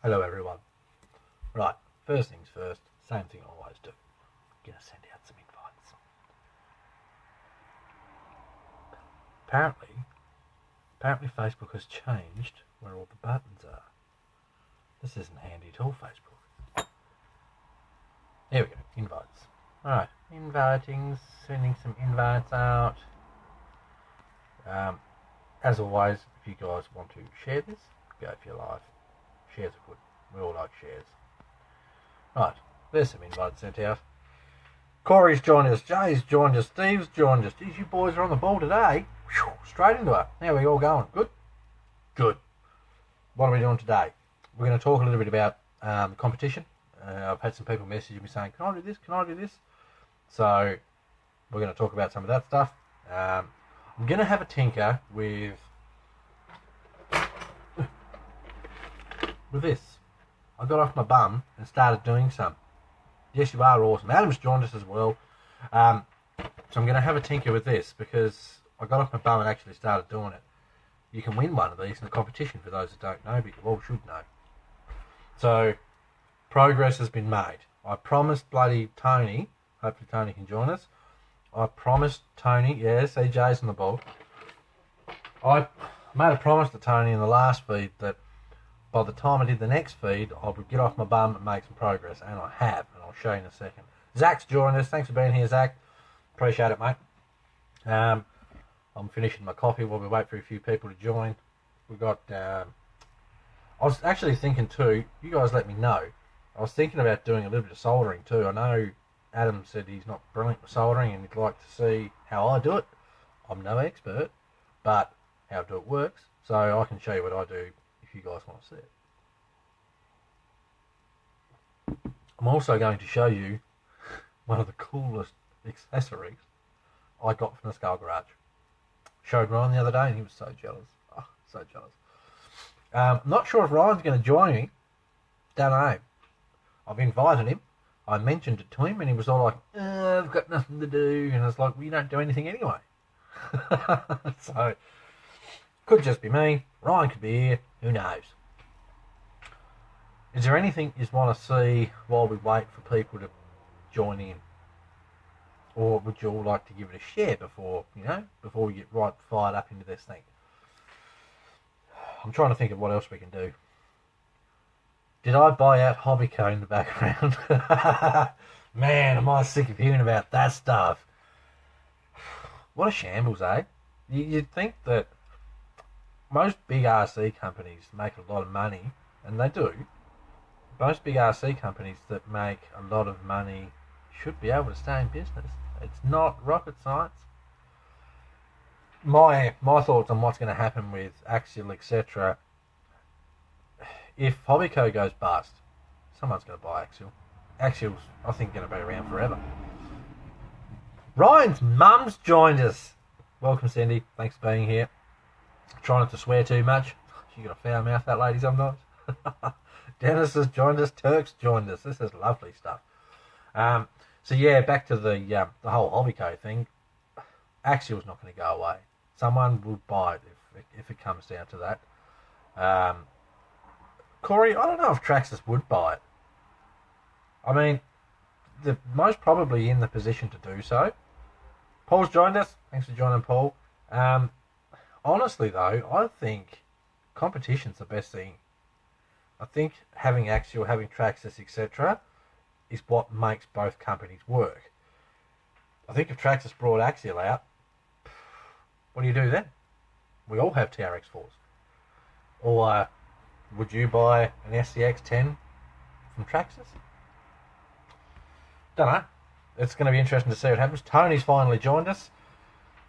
Hello everyone. Right, first things first, same thing I always do. Gonna send out some invites. Apparently Facebook has changed where all the buttons are. This isn't handy at all, Facebook. There we go, invites. Alright, inviting, sending some invites out. As always, if you guys want to share this, go for your life. Shares are good. We all like shares. Right, there's some invites sent out. Corey's joined us, Jay's joined us, Steve's joined us. Geez, you boys are on the ball today. Whew, straight into it. How are we all going? Good? Good. What are we doing today? We're going to talk a little bit about competition. I've had some people messaging me saying, can I do this? Can I do this? So we're going to talk about some of that stuff. I'm going to have a tinker with this. I got off my bum and started doing some. Yes, you are awesome. Adam's joined us as well. So I'm going to have a tinker with this because I got off my bum and actually started doing it. You can win one of these in a competition for those that don't know, but you all should know. So, progress has been made. I promised bloody Tony, hopefully Tony can join us. I promised Tony, yes, EJ's on the ball. I made a promise to Tony in the last feed that by the time I did the next feed, I would get off my bum and make some progress, and I have, and I'll show you in a second. Zach's joined us. Thanks for being here, Zach. Appreciate it, mate. I'm finishing my coffee while we wait for a few people to join. We've got... I was actually thinking too, you guys let me know. I was thinking about doing a little bit of soldering too. I know Adam said he's not brilliant with soldering and he'd like to see how I do it. I'm no expert, but how to do it works. So I can show you what I do if you guys want to see it. I'm also going to show you one of the coolest accessories I got from the Skull Garage. Showed Ryan the other day and he was so jealous. Oh, so jealous. Not sure if Ryan's going to join me. Don't know. I've invited him. I mentioned it to him and he was all like, I've got nothing to do. And I was like, well, you don't do anything anyway. So, could just be me. Ryan could be here. Who knows? Is there anything you want to see while we wait for people to join in? Or would you all like to give it a share before we get right fired up into this thing? I'm trying to think of what else we can do. Did I buy out Hobbyco in the background? Man, am I sick of hearing about that stuff. What a shambles, eh? You'd think that most big RC companies make a lot of money, and they do. Most big RC companies that make a lot of money should be able to stay in business. It's not rocket science. My thoughts on what's going to happen with Axial, etc. If Hobbyco goes bust, someone's going to buy Axial. Axial's, I think, going to be around forever. Ryan's mum's joined us. Welcome, Cindy. Thanks for being here. Try not to swear too much. She got a foul mouth, that lady, sometimes. Dennis has joined us. Turk's joined us. This is lovely stuff. So yeah, back to the whole Hobbyco thing. Axial's not going to go away. Someone will buy it if it comes down to that. Corey, I don't know if Traxxas would buy it. I mean, they're most probably in the position to do so. Paul's joined us. Thanks for joining, Paul. Honestly, though, I think competition's the best thing. I think having Axial, having Traxxas, etc., is what makes both companies work. I think if Traxxas brought Axial out, what do you do then? We all have TRX4s. Or would you buy an SCX 10 from Traxxas? Don't know. It's going to be interesting to see what happens. Tony's finally joined us.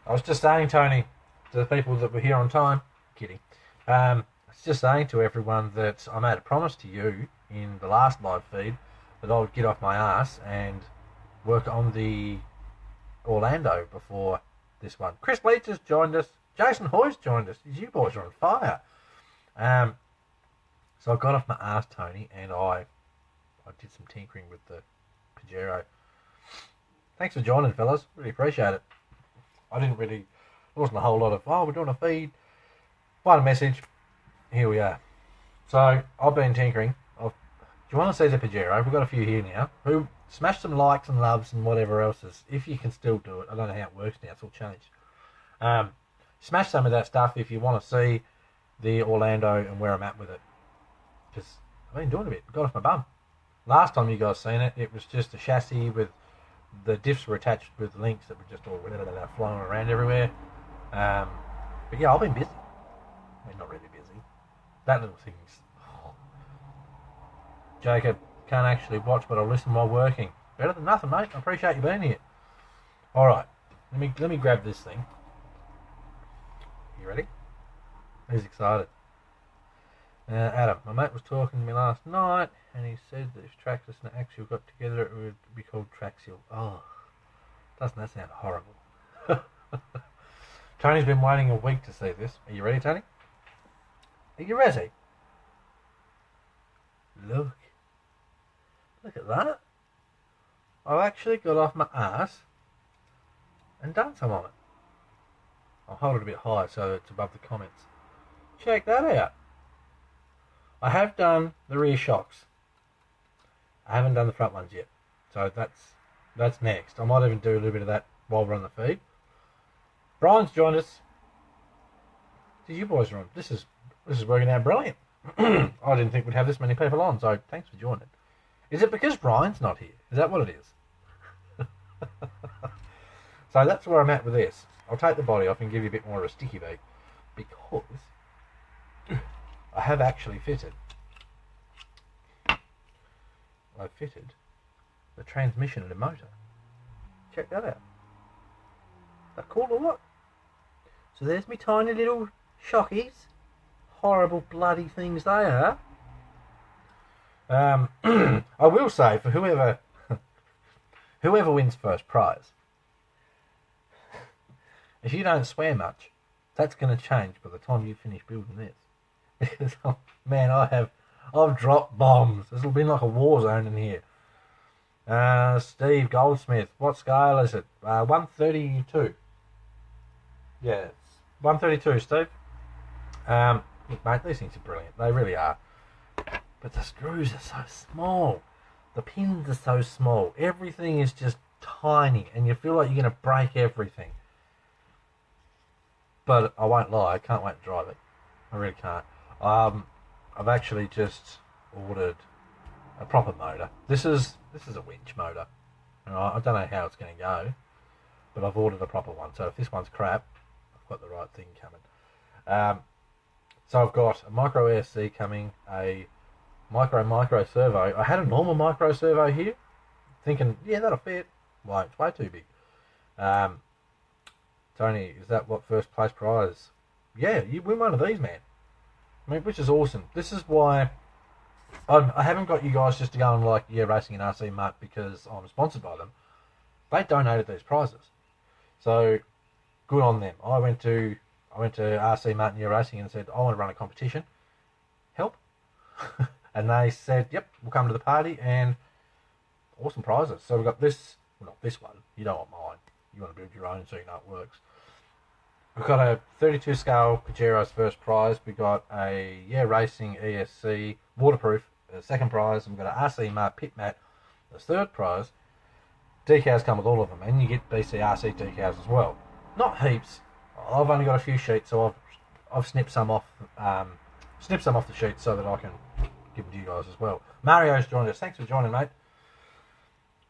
I was just saying, Tony, to the people that were here on time, kidding. I was just saying to everyone that I made a promise to you in the last live feed that I would get off my ass and work on the Orlando before this one. Chris Leach has joined us. Jason Hoy's joined us. You boys are on fire. So I got off my ass, Tony, and I did some tinkering with the Pajero. Thanks for joining, fellas. Really appreciate it. There wasn't a whole lot of, we're doing a feed. One message. Here we are. So I've been tinkering. you want to see the Pajero? We've got a few here now. Who smash some likes and loves and whatever else is, if you can still do it. I don't know how it works now. It's all changed. Smash some of that stuff if you want to see the Orlando and where I'm at with it. Because I've been doing a bit. Got off my bum. Last time you guys seen it, it was just a chassis with the diffs were attached with links that were just all flying around everywhere. But yeah, I've been busy. I mean, not really busy. That little thing's... Oh. Jacob, can't actually watch, but I'll listen while working. Better than nothing, mate. I appreciate you being here. Alright, let me grab this thing. You ready? He's excited. Adam, my mate was talking to me last night, and he said that if trackless and axial got together, it would be called traxial. Oh, doesn't that sound horrible? Tony's been waiting a week to see this. Are you ready, Tony? Are you ready? Look at that. I've actually got off my ass and done some on it. I'll hold it a bit higher so it's above the comments. Check that out. I have done the rear shocks. I haven't done the front ones yet. So that's next. I might even do a little bit of that while we're on the feed. Brian's joined us. You boys are on. This is working out brilliant. I didn't think we'd have this many people on, so thanks for joining. Is it because Brian's not here? Is that what it is? So that's where I'm at with this. I'll take the body off and give you a bit more of a sticky beat, because I have actually fitted. I've fitted the transmission and the motor. Check that out. Is that cool or what? So there's my tiny little shockies. Horrible bloody things they are. I will say, for whoever wins first prize, if you don't swear much, that's going to change by the time you finish building this. Because, oh, man, I've dropped bombs. This will be like a war zone in here. Steve Goldsmith, what scale is it? 132. Yeah, it's 132, Steve. Look, mate, these things are brilliant. They really are. But the screws are so small. The pins are so small. Everything is just tiny, and you feel like you're going to break everything. But I won't lie, I can't wait to drive it. I really can't. I've actually just ordered a proper motor. This is a winch motor. Right, I don't know how it's going to go, but I've ordered a proper one. So if this one's crap, I've got the right thing coming. So I've got a micro ESC coming, a micro servo. I had a normal micro servo here, thinking, yeah, that'll fit. Why, it's way too big. Tony, is that what first place prize? Yeah, you win one of these, man. I mean, which is awesome. This is why I haven't got you guys just to go and like, yeah, Racing and RC Mutt because I'm sponsored by them. They donated these prizes. So, good on them. I went to RC Mutt and Yeah Racing and said, I want to run a competition. Help? And they said, yep, we'll come to the party, and awesome prizes. So we've got this, well, not this one. You don't want mine. You want to build your own so you know it works. We've got a 32 scale Pajero's first prize. We've got a Yeah Racing ESC waterproof second prize. And we've got an RC Mutt pit mat as third prize. Decals come with all of them, and you get BCRC decals as well. Not heaps. I've only got a few sheets, so I've snipped some off the sheets so that I can give them to you guys as well. Mario's joined us. Thanks for joining, mate.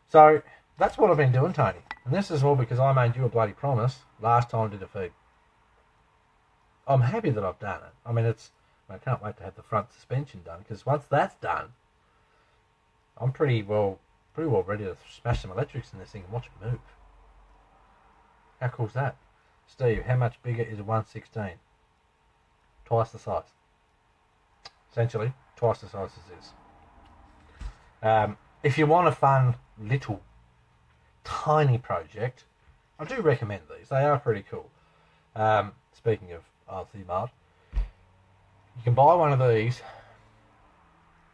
So that's what I've been doing, Tony. And this is all because I made you a bloody promise last time I did a feed. I'm happy that I've done it. I mean, I can't wait to have the front suspension done, because once that's done, I'm pretty well ready to smash some electrics in this thing and watch it move. How cool is that? Steve, how much bigger is a 116? Twice the size. Essentially, twice the size as this. If you want a fun, little, tiny project, I do recommend these. They are pretty cool. Speaking of RC Mart, you can buy one of these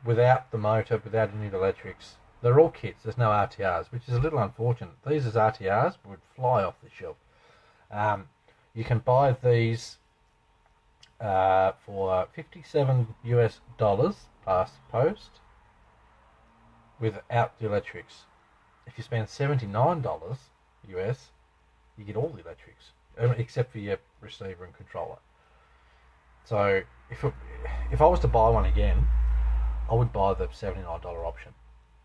without the motor, without any of the electrics. They're all kits. There's no RTRs, which is a little unfortunate. These as RTRs would fly off the shelf. You can buy these for $57 plus post. without the electrics. If you spend $79 US, you get all the electrics, except for your receiver and controller. So if I was to buy one again, I would buy the $79 option,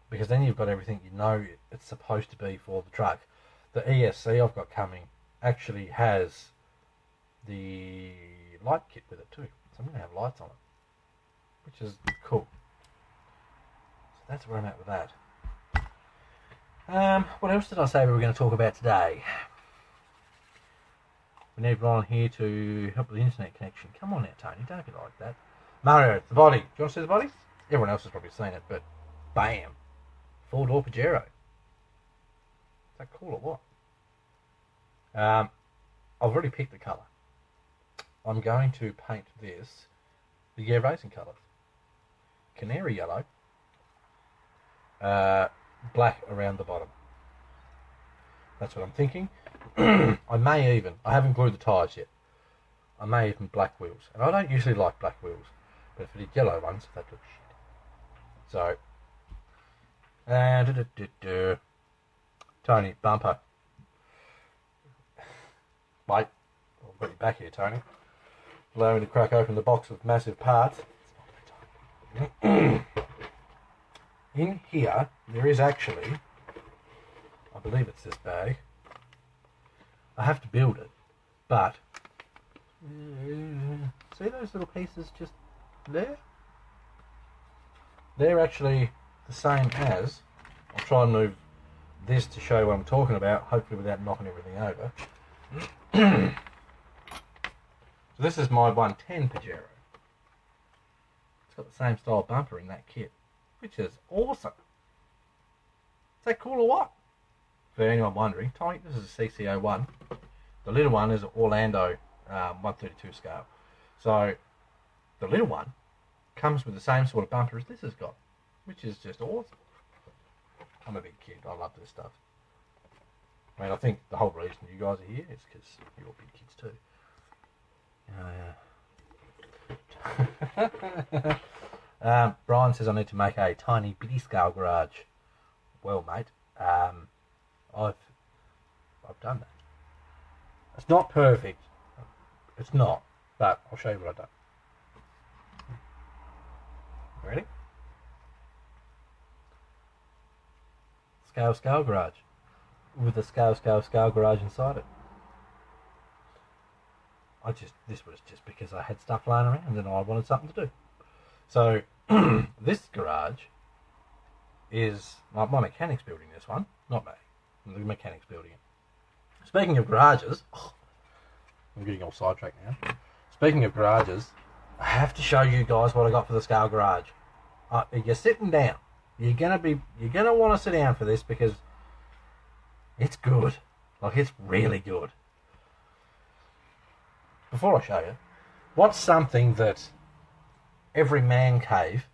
because then you've got everything you know it's supposed to be for the truck. The ESC I've got coming actually has the light kit with it too, so I'm going to have lights on it, which is cool. So that's where I'm at with that. What else did I say we were going to talk about today? We need Ron here to help with the internet connection. Come on now, Tony, don't be like that. Mario, the body. Do you want to see the body? Everyone else has probably seen it, but bam, 4-door Pajero. Is that cool or what? I've already picked the colour. I'm going to paint this the racing colours. Canary yellow, black around the bottom. That's what I'm thinking. I haven't glued the tyres yet. I may even black wheels. And I don't usually like black wheels, but if I did yellow ones, that looks shit. So, Tony, bumper. Wait, I've got you back here, Tony. Allow me to crack open the box of massive parts. In here, there is actually, I believe it's this bag. I have to build it, but see those little pieces just there? They're actually the same as, I'll try and move this to show you what I'm talking about, hopefully without knocking everything over. So this is my 110 Pajero. It's got the same style bumper in that kit, which is awesome. Is that cool or what? For anyone wondering, Tony, this is a CC01. The little one is an Orlando 132 scale. So the little one comes with the same sort of bumper as this has got, which is just awesome. I'm a big kid. I love this stuff. I mean, I think the whole reason you guys are here is because you're big kids too. Brian says I need to make a tiny bitty scale garage. Well, mate, I've done that. It's not perfect. It's not, but I'll show you what I've done. Ready? Scale garage with a scale garage inside it. This was just because I had stuff lying around and I wanted something to do. So this garage is my mechanic's building this one, not me. The mechanic's building it. Speaking of garages, I'm getting all sidetracked now. Speaking of garages, I have to show you guys what I got for the scale garage. You're sitting down. You're gonna want to sit down for this because it's good. Like, it's really good. Before I show you, what's something that every man cave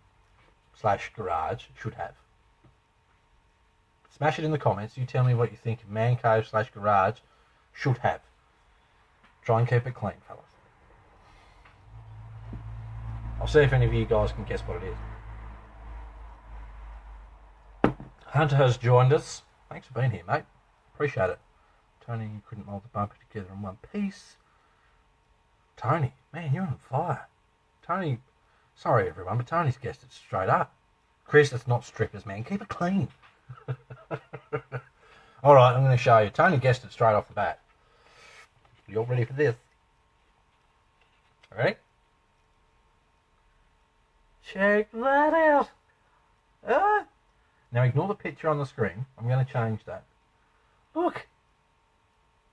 / garage should have? Smash it in the comments. You tell me what you think a man cave / garage should have. Try and keep it clean, fellas. I'll see if any of you guys can guess what it is. Hunter has joined us. Thanks for being here, mate. Appreciate it. Tony, you couldn't mold the bumper together in one piece. Tony, man, you're on fire. Tony, sorry everyone, but Tony's guessed it straight up. Chris, it's not strippers, man. Keep it clean. Alright, I'm going to show you. Tony guessed it straight off the bat. You all ready for this? Ready? Check that out. Now ignore the picture on the screen. I'm going to change that. Look.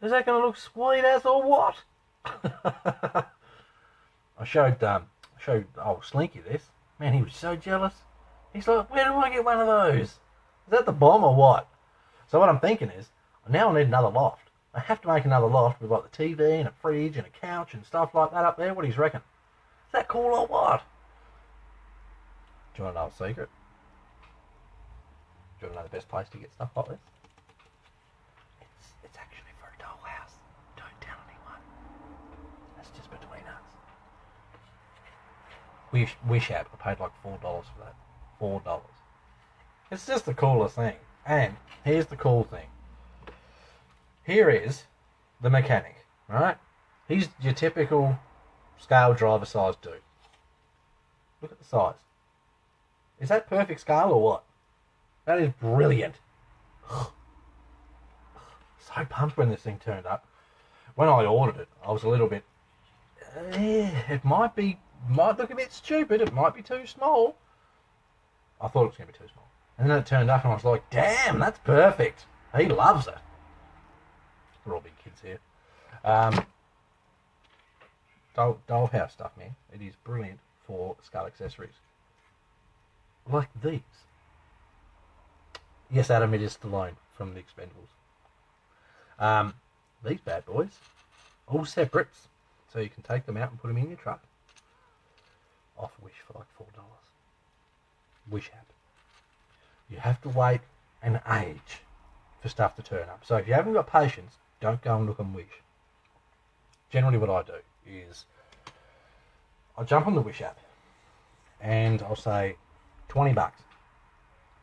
Is that going to look sweet as or what? I showed old Slinky this. Man, he was so jealous. He's like, where do I get one of those? Is that the bomb or what? So what I'm thinking is, now I need another loft. I have to make another loft with like the TV and a fridge and a couch and stuff like that up there. What do you reckon? Is that cool or what? Do you want to know a secret? Do you want to know the best place to get stuff like this? It's actually for a dollhouse. Don't tell anyone. That's just between us. Wish app. I paid like $4 for that. $4. It's just the coolest thing. And here's the cool thing. Here is the mechanic, right? He's your typical scale driver size dude. Look at the size. Is that perfect scale or what? That is brilliant. So pumped when this thing turned up. When I ordered it, I was a little bit... it might look a bit stupid. It might be too small. I thought it was going to be too small. And then it turned up and I was like, damn, that's perfect. He loves it. We're all big kids here. Dollhouse stuff, man. It is brilliant for scale accessories. Like these. Yes, Adam, it is Stallone from The Expendables. These bad boys, all separates, so you can take them out and put them in your truck. Off Wish for like $4. Wish app. You have to wait an age for stuff to turn up. So if you haven't got patience, don't go and look on Wish. Generally what I do is I'll jump on the Wish app and I'll say $20.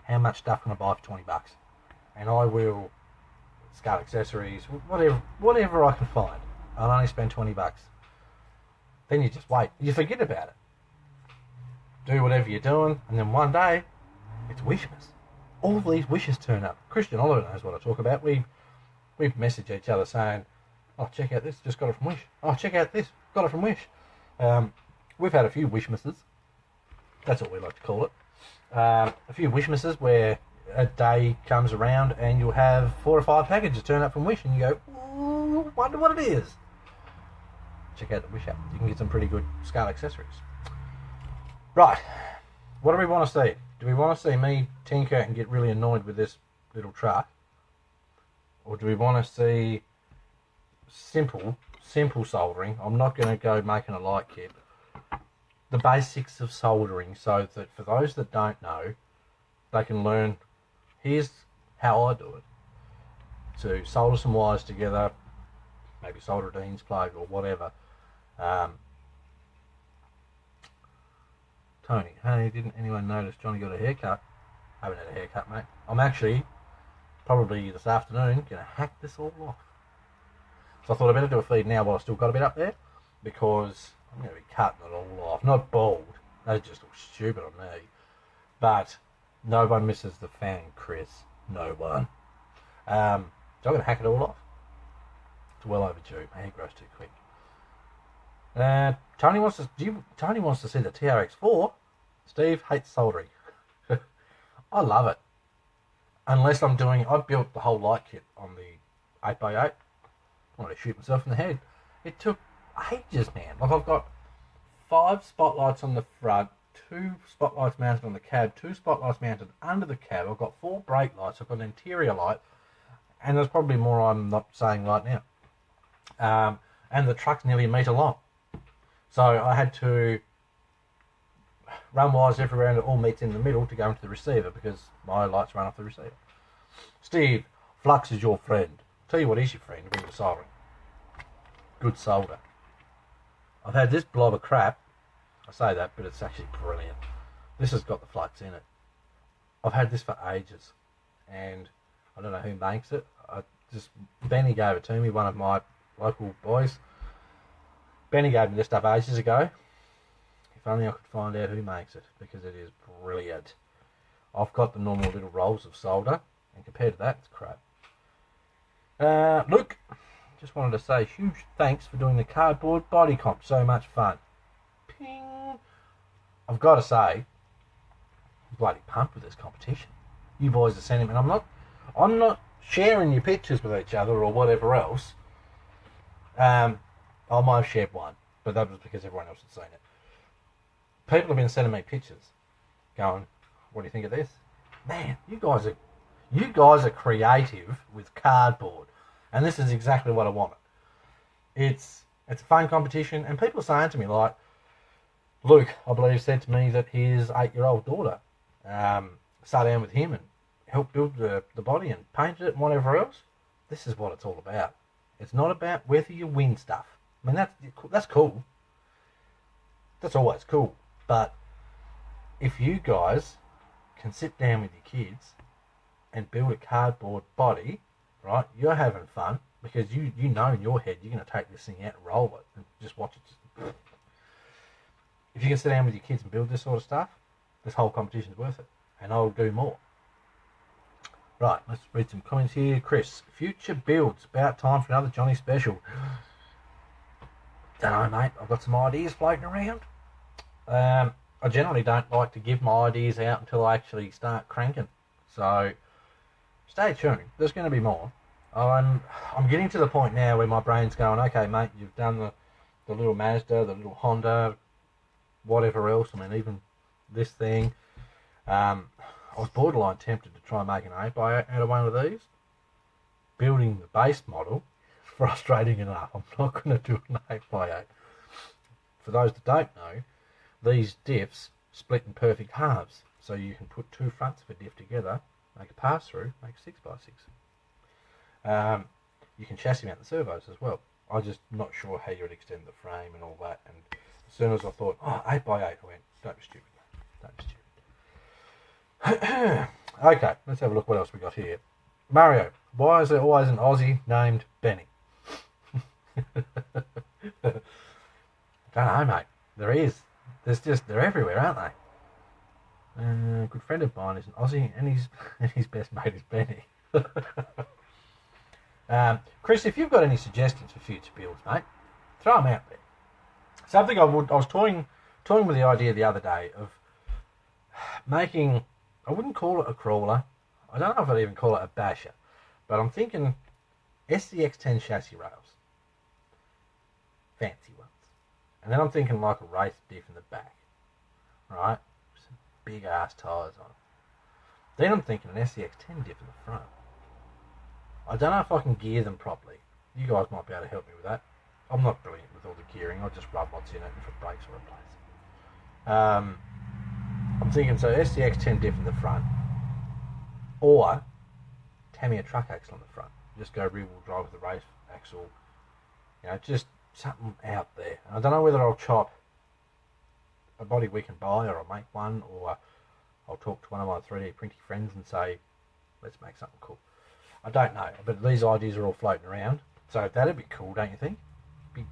How much stuff can I buy for $20? And I will scale accessories, whatever I can find. I'll only spend $20. Then you just wait. You forget about it. Do whatever you're doing, and then one day, it's Wishmas. All these wishes turn up. Christian Oliver knows what I talk about. We message each other saying, oh, check out this, just got it from Wish. Oh, check out this, got it from Wish. We've had a few Wishmasses. That's what we like to call it. A few Wishmasses where a day comes around and you'll have 4 or 5 packages turn up from Wish and you go, ooh, wonder what it is. Check out the Wish app. You can get some pretty good scale accessories. Right, what do we want to see? Do we want to see me tinker and get really annoyed with this little truck? Or do we want to see simple soldering? I'm not going to go making a light kit. The basics of soldering, so that for those that don't know, they can learn, here's how I do it. To solder some wires together, maybe solder a Dean's plug or whatever. Tony, hey, didn't anyone notice Johnny got a haircut? I haven't had a haircut, mate. I'm actually, probably this afternoon, going to hack this all off. So I thought I'd better do a feed now while I still got a bit up there, because I'm going to be cutting it all off. Not bald, that just looks stupid on me. But no one misses the fan, Chris. No one. So I'm going to hack it all off. It's well overdue. My hair grows too quick. Tony wants to see the TRX4. Steve hates soldering. I love it. Unless I built the whole light kit on the 8x8. I wanted to shoot myself in the head. It took ages, man. Like, I've got 5 spotlights on the front, 2 spotlights mounted on the cab, 2 spotlights mounted under the cab. I've got 4 brake lights. I've got an interior light, and there's probably more I'm not saying right now. And the truck's nearly a metre long. So I had to run wires everywhere and it all meets in the middle to go into the receiver because my lights run off the receiver. Steve, flux is your friend. Tell you what is your friend when you're soldering. Good solder. I've had this blob of crap. I say that, but it's actually brilliant. This has got the flux in it. I've had this for ages, and I don't know who makes it. Benny gave it to me, one of my local boys. Benny gave me this stuff ages ago. If only I could find out who makes it, because it is brilliant. I've got the normal little rolls of solder, and compared to that, it's crap. Luke, just wanted to say huge thanks for doing the cardboard body comp. So much fun. Ping. I've got to say, I'm bloody pumped with this competition. You boys are sending me, and I'm not sharing your pictures with each other or whatever else. I might have shared one, but that was because everyone else had seen it. People have been sending me pictures, going, "What do you think of this?" Man, you guys are creative with cardboard, and this is exactly what I wanted. It's a fun competition, and people are saying to me like, Luke, I believe, said to me that his 8-year-old daughter sat down with him and helped build the body and painted it and whatever else. This is what it's all about. It's not about whether you win stuff. I mean, that's cool. That's always cool. But if you guys can sit down with your kids and build a cardboard body, right? You're having fun because you know in your head you're going to take this thing out and roll it and just watch it. If you can sit down with your kids and build this sort of stuff, this whole competition's worth it. And I'll do more. Right, let's read some comments here. Chris, future builds. About time for another Johnny special. Don't know, mate. I've got some ideas floating around. I generally don't like to give my ideas out until I actually start cranking. So, stay tuned. There's going to be more. I'm getting to the point now where my brain's going, okay, mate, you've done the little Mazda, the little Honda, whatever else. I mean, even this thing. I was borderline tempted to try and make an 8x8 out of one of these. Building the base model, frustrating enough. I'm not going to do an 8x8. For those that don't know, these diffs split in perfect halves. So you can put two fronts of a diff together, make a pass-through, make a 6x6. You can chassis mount the servos as well. I'm just not sure how you would extend the frame and all that. And as soon as I thought, 8x8, I went, don't be stupid. Don't be stupid. Okay, let's have a look what else we got here. Mario, why is there always an Aussie named Benny? Don't know, mate. There is. They're everywhere, aren't they? A good friend of mine is an Aussie, and his best mate is Benny. Chris, if you've got any suggestions for future builds, mate, throw them out there. Something I was toying with the idea the other day of making. I wouldn't call it a crawler. I don't know if I'd even call it a basher, but I'm thinking SCX10 chassis rails, fancy ones, and then I'm thinking like a race diff in the back, right? Some big ass tyres on it. Then I'm thinking an SCX10 diff in the front. I don't know if I can gear them properly. You guys might be able to help me with that. I'm not brilliant with all the gearing. I'll just rub what's in it if it breaks or replace. I'm thinking so SCX10 diff in the front, or Tamiya truck axle on the front. Just go rear wheel drive with the race axle. You know, just something out there. And I don't know whether I'll chop a body we can buy, or I'll make one, or I'll talk to one of my 3D printing friends and say, let's make something cool. I don't know, but these ideas are all floating around. So that'd be cool, don't you think? Big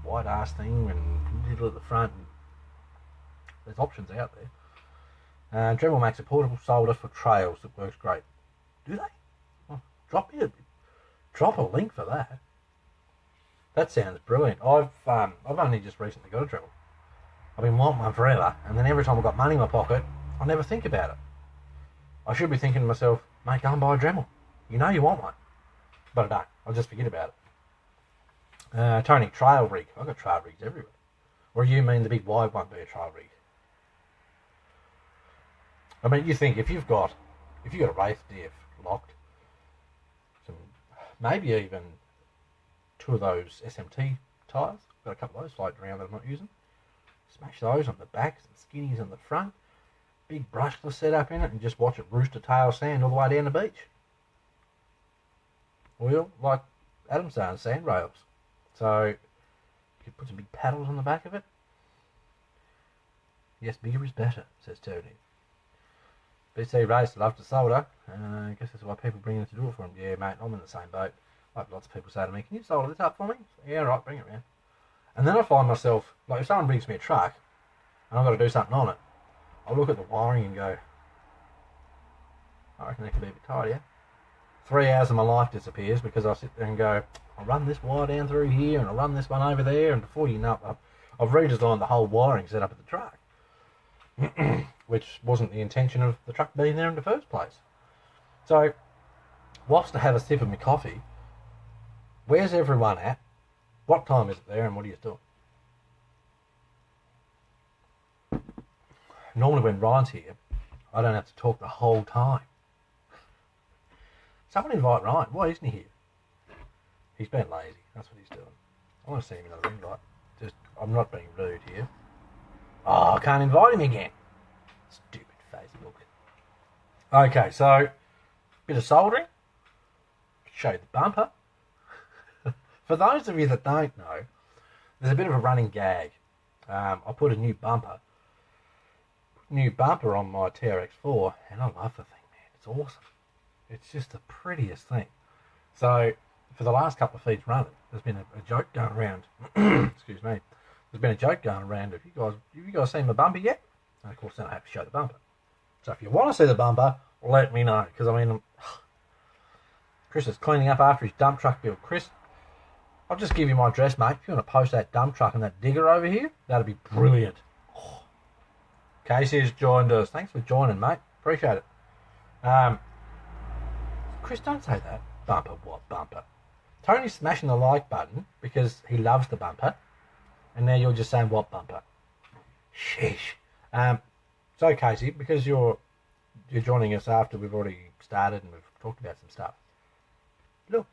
wide ass thing and middle at the front. And there's options out there. Dremel makes a portable solder for trails that works great. Do they? Oh, drop a link for that. That sounds brilliant. I've only just recently got a Dremel. I've been wanting one forever, and then every time I've got money in my pocket, I never think about it. I should be thinking to myself, mate, go and buy a Dremel. You know you want one. But I don't. I'll just forget about it. Tony, trail rig. I've got trail rigs everywhere. Or you mean the big wide one be a trail rig? I mean, you think if you've got a Wraith diff locked, maybe even two of those SMT tyres, got a couple of those floating around that I'm not using, smash those on the back, some skinnies on the front, big brushless setup in it, and just watch it rooster tail sand all the way down the beach. Well, like Adam's saying, sand rails. So you could put some big paddles on the back of it. Yes, bigger is better, says Tony. BC Race love to solder. I guess that's why people bring in to do it for them. Yeah, mate, I'm in the same boat. Like lots of people say to me, can you solder this up for me? Yeah, right, bring it round. And then I find myself, like if someone brings me a truck and I've got to do something on it, I look at the wiring and go, I reckon that could be a bit tighter. 3 hours of my life disappears because I sit there and go, I'll run this wire down through here and I'll run this one over there, and before you know it, I've redesigned the whole wiring set up of the truck. Which wasn't the intention of the truck being there in the first place. So, whilst I have a sip of my coffee, where's everyone at? What time is it there, and what are you doing? Normally when Ryan's here, I don't have to talk the whole time. Someone invite Ryan. Why isn't he here? He's been lazy. That's what he's doing. I want to see him another invite. I'm not being rude here. Oh, I can't invite him again. Stupid Facebook. Okay, so bit of soldering. Show you the bumper. For those of you that don't know, there's a bit of a running gag. I put a new bumper new bumper on my TRX4, and I love the thing, man. It's awesome. It's just the prettiest thing. So, for the last couple of feeds running, there's been a joke going around. Excuse me. There's been a joke going around. Have you guys seen my bumper yet? And of course, then I have to show the bumper. So if you want to see the bumper, let me know. Because, I mean, Chris is cleaning up after his dump truck build. Chris, I'll just give you my address, mate. If you want to post that dump truck and that digger over here, that'd be brilliant. Oh. Casey has joined us. Thanks for joining, mate. Appreciate it. Chris, don't say that. Bumper, what bumper? Tony's smashing the like button because he loves the bumper. And now you're just saying, what bumper? Sheesh. So, Casey, because you're joining us after we've already started and we've talked about some stuff. Look,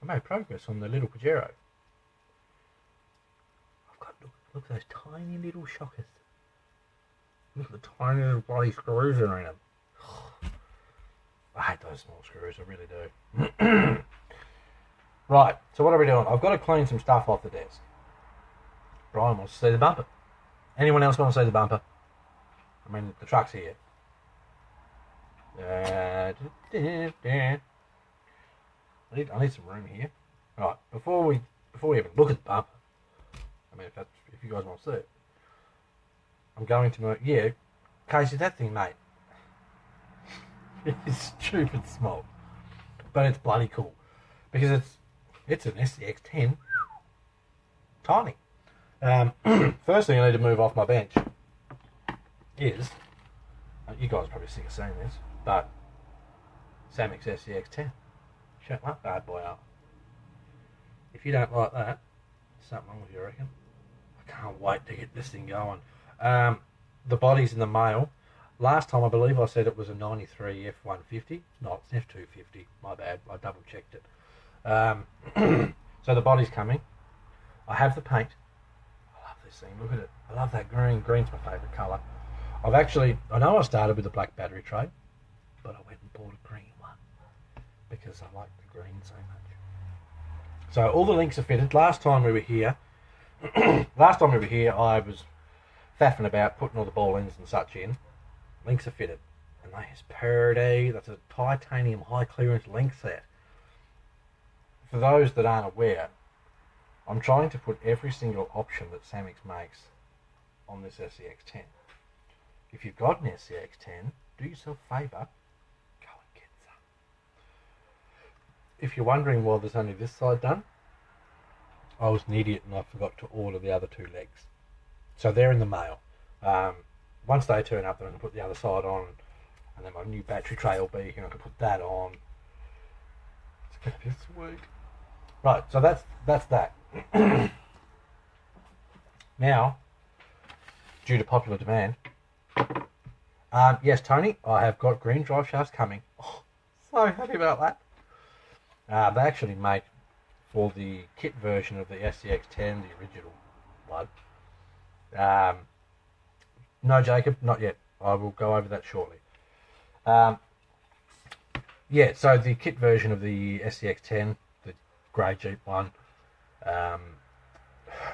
I made progress on the little Pajero. I've got, look at those tiny little shockers. Look at the tiny little bloody screws around them. I hate those small screws, I really do. Right, so what are we doing? I've got to clean some stuff off the desk. Brian wants to see the bumper. Anyone else want to see the bumper? I mean, the truck's here. I need some room here. Right, before we even look at the bumper, I mean, if you guys want to see it, I'm going to move. Yeah, Casey, that thing, mate. It's stupid small, but it's bloody cool because it's an SCX10, tiny. First thing I need to move off my bench is, you guys are probably sick of saying this, but Samix SCX10. Shut that bad boy up. If you don't like that, there's something wrong with you, I reckon. I can't wait to get this thing going. The body's in the mail. Last time I believe I said it was a 93 F150. No, it's an F250. My bad. I double checked it. So the body's coming. I have the paint. I love this thing. Look at it. I love that green. Green's my favourite colour. I know I started with a black battery tray, but I went and bought a green one because I like the green so much. So all the links are fitted. Last time we were here, I was faffing about putting all the ball ends and such in. Links are fitted, and that is pretty. That's a titanium high clearance link set. For those that aren't aware, I'm trying to put every single option that Samix makes on this SCX10. If you've got an SCX10, do yourself a favour, go and get some. If you're wondering why there's only this side done, I was an idiot and I forgot to order the other two legs. So they're in the mail. Once they turn up, then I can put the other side on, and then my new battery tray will be here. I can put that on. It's going to be sweet. Right, so that's that. Now, due to popular demand, yes, Tony, I have got green drive shafts coming. Oh, so happy about that. They actually make for the kit version of the SCX10, the original one. No, Jacob, not yet. I will go over that shortly. Yeah, so the kit version of the SCX10, the grey Jeep one,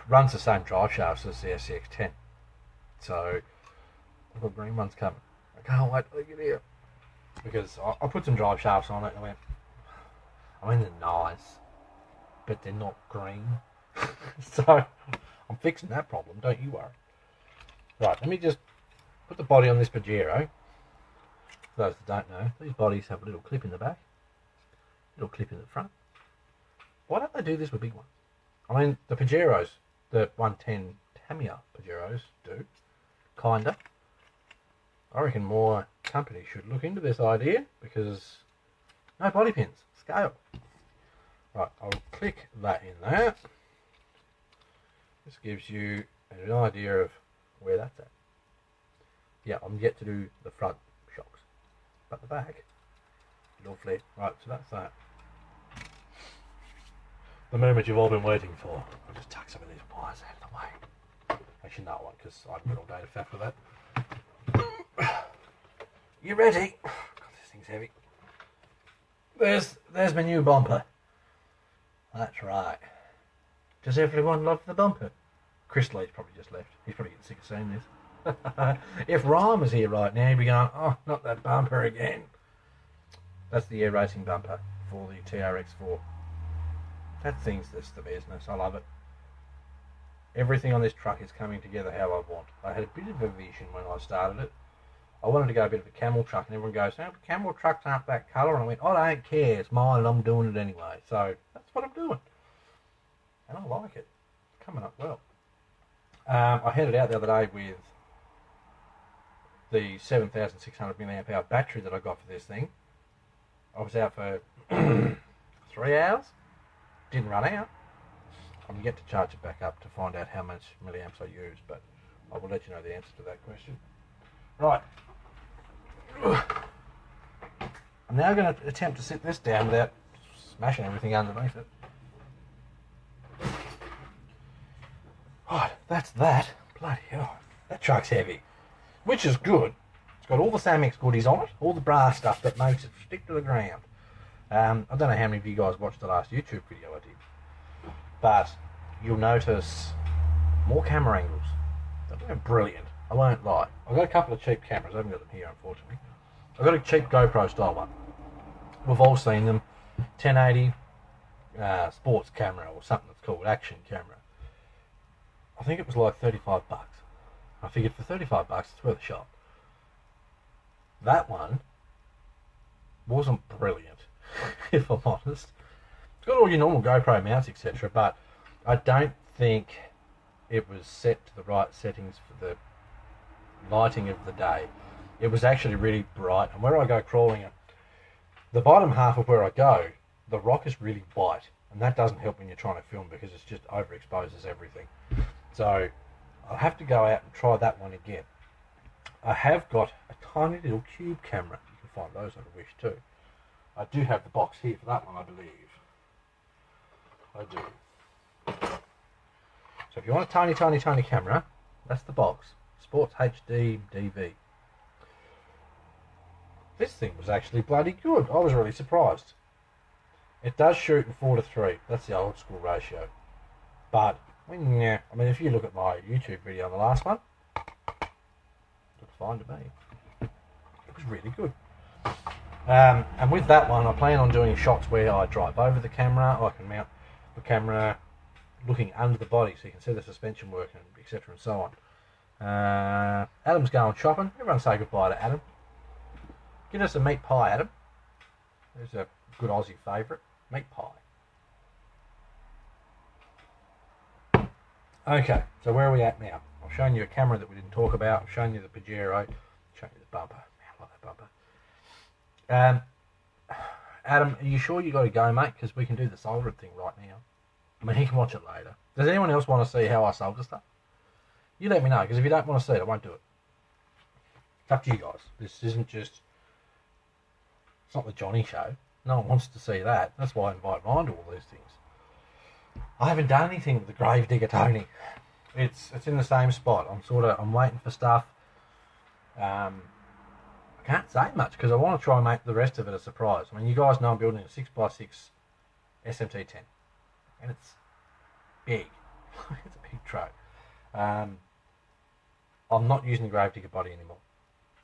runs the same drive shafts as the SCX10. So I've got green ones coming. I can't wait till they get here. Because I put some drive shafts on it and I mean they're nice, but they're not green. So I'm fixing that problem, don't you worry. Right, let me just put the body on this Pajero. For those that don't know, these bodies have a little clip in the back, little clip in the front. Why don't they do this with big ones? I mean, the Pajeros, the 110 Tamiya Pajeros do, kinda. I reckon more companies should look into this idea because no body pins, scale. Right, I'll click that in there. This gives you an idea of where that's at. Yeah, I'm yet to do the front shocks, but the back, it'll flip. Right, so that's that. The moment you've all been waiting for. I'll just tuck some of these wires out of the way. Actually, no, I won't, because I haven't got all day to faff with that. You ready? God, this thing's heavy. There's my new bumper. That's right. Does everyone love the bumper? Chris Lee's probably just left. He's probably getting sick of saying this. If Ryan was here right now, he'd be going, oh, not that bumper again. That's the air racing bumper for the TRX4. That thing's just the business. I love it. Everything on this truck is coming together how I want. I had a bit of a vision when I started it. I wanted to go a bit of a camel truck, and everyone goes, oh, camel trucks aren't that colour. And I went, I don't care. It's mine, and I'm doing it anyway. So that's what I'm doing. And I like it. It's coming up well. I headed out the other day with the 7,600 milliamp hour battery that I got for this thing. I was out for 3 hours. Didn't run out. I'm yet to charge it back up to find out how much milliamps I use, but I will let you know the answer to that question. Right. I'm now going to attempt to sit this down without smashing everything underneath it. Right, that's that. Bloody hell. That truck's heavy. Which is good. It's got all the Samex goodies on it, all the brass stuff that makes it stick to the ground. I don't know how many of you guys watched the last YouTube video I did, but you'll notice more camera angles. They're brilliant, I won't lie. I've got a couple of cheap cameras, I haven't got them here unfortunately. I've got a cheap GoPro style one. We've all seen them. 1080 sports camera or something that's called action camera. I think it was like 35 bucks. I figured for 35 bucks it's worth a shot. That one wasn't brilliant, if I'm honest. It's got all your normal GoPro mounts, etc., but I don't think it was set to the right settings for the lighting of the day. It was actually really bright, and where I go crawling, the bottom half of where I go, the rock is really white, and that doesn't help when you're trying to film because it's just overexposes everything. So I'll have to go out and try that one again. I have got a tiny little cube camera. You can find those on a wish too. I do have the box here for that one, I believe. I do. So if you want a tiny, tiny, tiny camera, that's the box. Sports HD DV. This thing was actually bloody good. I was really surprised. It does shoot in 4:3. That's the old school ratio. But, yeah, I mean, if you look at my YouTube video on the last one, looks fine to me. It was really good. And with that one, I plan on doing shots where I drive over the camera. I can mount the camera looking under the body so you can see the suspension working, etc. and so on. Adam's going shopping. Everyone say goodbye to Adam. Get us a meat pie, Adam. There's a good Aussie favourite. Meat pie. Okay, so where are we at now? I've shown you a camera that we didn't talk about. I've shown you the Pajero. I've shown you the bumper. Man, I love that bumper. Adam, are you sure you got to go, mate? Because we can do the soldering thing right now. I mean, he can watch it later. Does anyone else want to see how I solder stuff? You let me know, because if you don't want to see it, I won't do it. It's up to you guys. This isn't just... It's not the Johnny show. No one wants to see that. That's why I invite Ryan to all these things. I haven't done anything with the Gravedigger Tony. It's in the same spot. I'm waiting for stuff. I can't say much because I want to try and make the rest of it a surprise. I mean, you guys know I'm building a 6x6 SMT10, and it's big. It's a big truck. I'm not using the Gravedigger body anymore.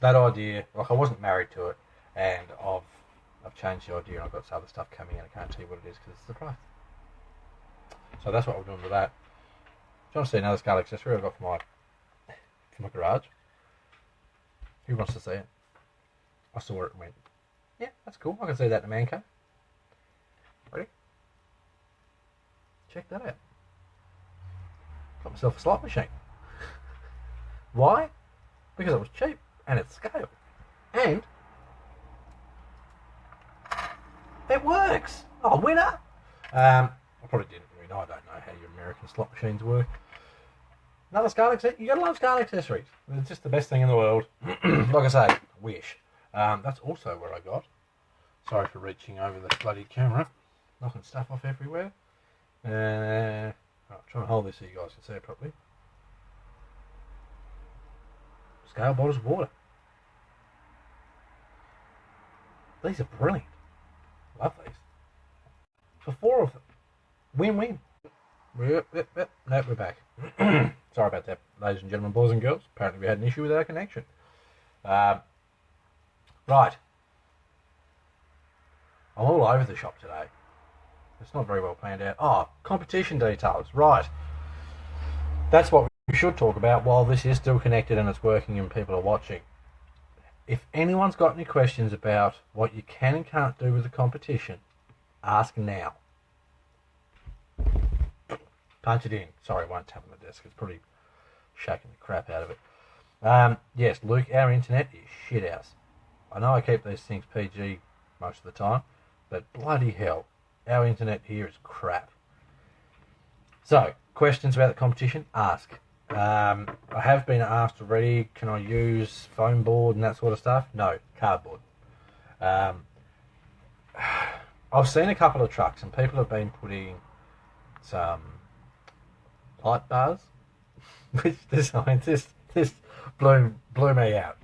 That idea, like I wasn't married to it, and I've changed the idea and I've got some other stuff coming in. I can't tell you what it is because it's a surprise. So that's what we're doing with that. Do you want to see another scale accessory I've got for my garage? Who wants to see it? I saw it and went, yeah, that's cool. I can see that in the man cave. Ready? Check that out. Got myself a slot machine. Why? Because it was cheap and it's scale. And it works. Oh, winner! I probably didn't. I don't know how your American slot machines work. Another scale accessory. You gotta love scale accessories. It's just the best thing in the world. Like I say, wish. That's also where I got. Sorry for reaching over the bloody camera, knocking stuff off everywhere. Right, try and hold this so you guys can see it properly. Scale bottles of water. These are brilliant. Love these. For 4 of them. Win-win. No, we're back. Sorry about that, ladies and gentlemen, boys and girls. Apparently we had an issue with our connection. Right. I'm all over the shop today. It's not very well planned out. Oh, competition details. Right. That's what we should talk about while this is still connected and it's working and people are watching. If anyone's got any questions about what you can and can't do with the competition, ask now. Punch it in. Sorry, I won't tap on the desk. It's probably shaking the crap out of it. Yes, Luke, our internet is shit house. I know I keep these things PG most of the time, but bloody hell, our internet here is crap. So, questions about the competition? Ask. I have been asked already, can I use foam board and that sort of stuff? No, cardboard. I've seen a couple of trucks and people have been putting some light bars, which this blew me out.